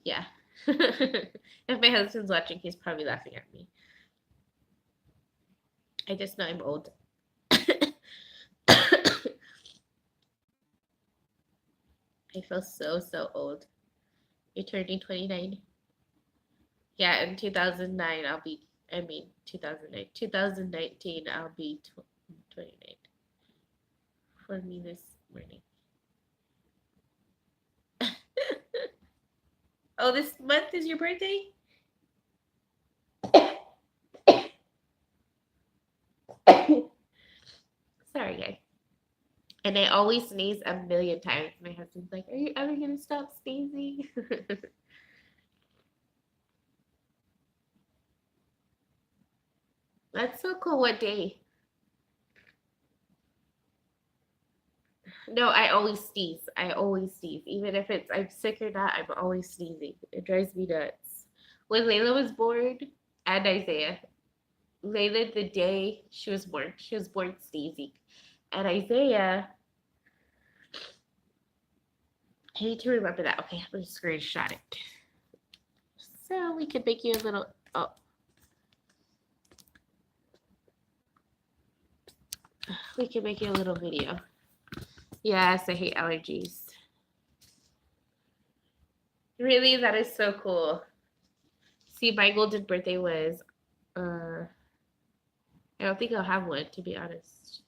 Yeah. If my husband's watching, he's probably laughing at me. I just know I'm old. I feel so, so old. You're turning 29. Yeah, in 2009, I mean, 2009. 2019, I'll be 29 for me this morning. Oh, this month is your birthday? Sorry, guys. And I always sneeze a million times. My husband's like, are you ever going to stop sneezing? That's so cool. What day? No, I always sneeze. I always sneeze. Even if it's I'm sick or not, I'm always sneezing. It drives me nuts. When Layla was born, and Isaiah, Layla, the day she was born sneezing. And Isaiah, I need to remember that. Okay, I'm going to screenshot it. So we could make you a little, oh. We can make you a little video. Yes, I hate allergies. Really? That is so cool. See, my golden birthday was, I don't think I'll have one, to be honest.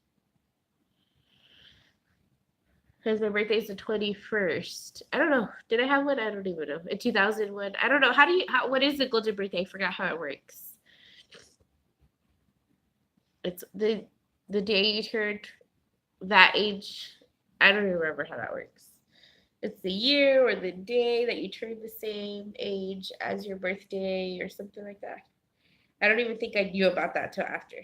Because my birthday is the 21st. I don't know. Did I have one? I don't even know. In 2001. I don't know. What is the golden birthday? I forgot how it works. It's the day you turned that age. I don't even remember how that works. It's the year or the day that you turn the same age as your birthday or something like that. I don't even think I knew about that till after.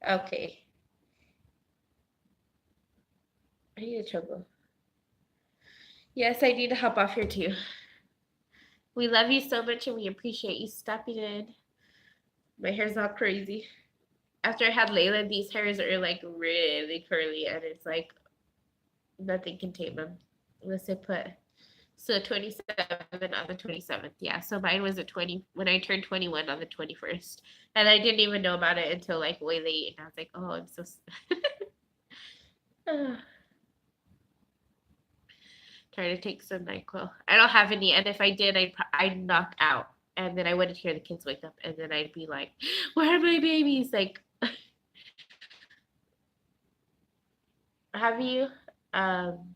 Okay. I need a choco. Yes, I need to hop off here too. We love you so much and we appreciate you stopping in. My hair's all crazy. After I had Layla, these hairs are like really curly and it's like nothing can tame them. Unless I put so 27 on the 27th. Yeah, so mine was a 20 when I turned 21 on the 21st. And I didn't even know about it until like way late. And I was like, oh, I'm so. Trying to take some NyQuil. I don't have any. And if I did, I'd knock out. And then I wouldn't hear the kids wake up. And then I'd be like, where are my babies? Like, Have you? Um,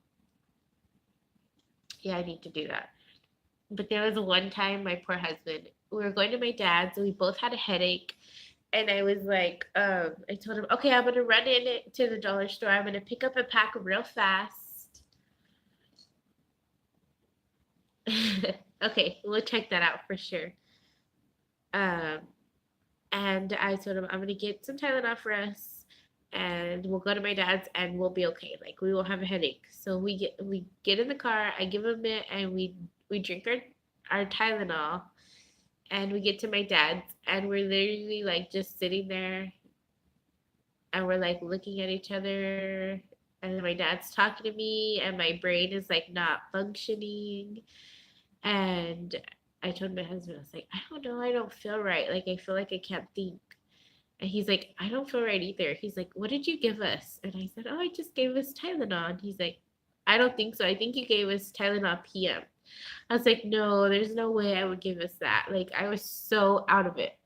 yeah, I need to do that. But there was one time, my poor husband, we were going to my dad's, and we both had a headache. And I was like, I told him, okay, I'm gonna run in to the dollar store. I'm gonna pick up a pack real fast. Okay, we'll check that out for sure. Um, and I told him I'm gonna get some Tylenol for us, and we'll go to my dad's, and we'll be okay. Like we won't have a headache. So we get in the car. I give him it, and we drink our Tylenol, and we get to my dad's, and we're literally like just sitting there, and we're like looking at each other, and my dad's talking to me, and my brain is like not functioning. And I told my husband, I was like, I don't know, I don't feel right. Like I feel like I can't think. And he's like, I don't feel right either. He's like, what did you give us? And I said, oh, I just gave us Tylenol. And he's like, I don't think so. I think you gave us Tylenol PM. I was like, no, there's no way I would give us that. Like I was so out of it.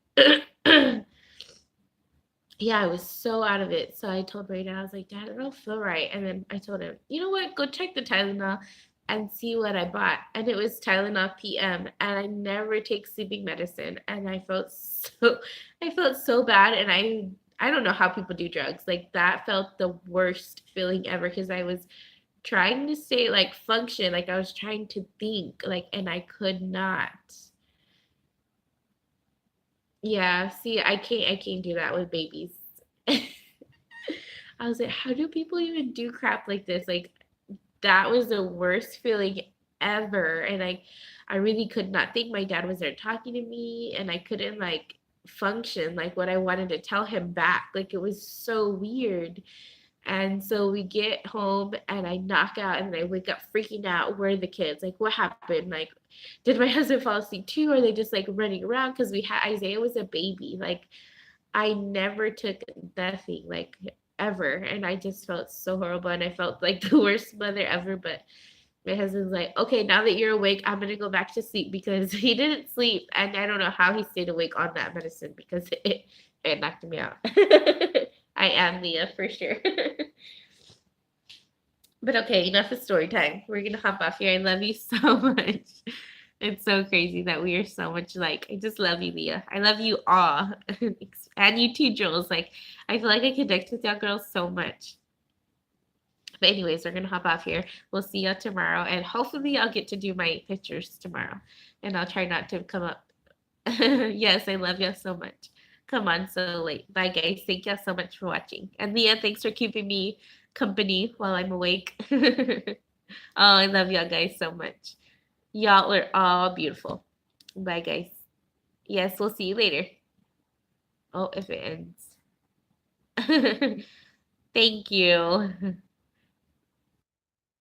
Yeah, I was so out of it. So I told Brayden, I was like, Dad, I don't feel right. And then I told him, you know what? Go check the Tylenol and see what I bought. And it was Tylenol PM. And I never take sleeping medicine. And I felt so bad. And I don't know how people do drugs. Like that felt the worst feeling ever because I was trying to stay like function, like I was trying to think, like, and I could not. Yeah, see, I can't do that with babies. I was like, how do people even do crap like this? Like that was the worst feeling ever. And I really could not think. My dad was there talking to me, and I couldn't like function like what I wanted to tell him back. Like it was so weird. And so we get home, and I knock out, and I wake up freaking out. Where are the kids? Like what happened? Like did my husband fall asleep too? Or are they just like running around? Because we had Isaiah was a baby. Like I never took nothing like ever, and I just felt so horrible, and I felt like the worst mother ever. But my husband's like, okay, now that you're awake, I'm gonna go back to sleep because he didn't sleep, and I don't know how he stayed awake on that medicine because it knocked me out. I am Leah for sure. But okay, enough of story time. We're gonna hop off here. I love you so much. It's so crazy that we are so much like. I just love you, Leah. I love you all. And you too, Jules. Like, I feel like I connect with y'all girls so much. But anyways, we're gonna hop off here. We'll see y'all tomorrow, and hopefully I'll get to do my pictures tomorrow. And I'll try not to come up. Yes, I love y'all so much. Come on, so late. Bye, guys. Thank y'all so much for watching. And Leah, thanks for keeping me company while I'm awake. Oh, I love y'all guys so much. Y'all are all beautiful. Bye, guys. Yes, we'll see you later. Oh, if it ends. Thank you.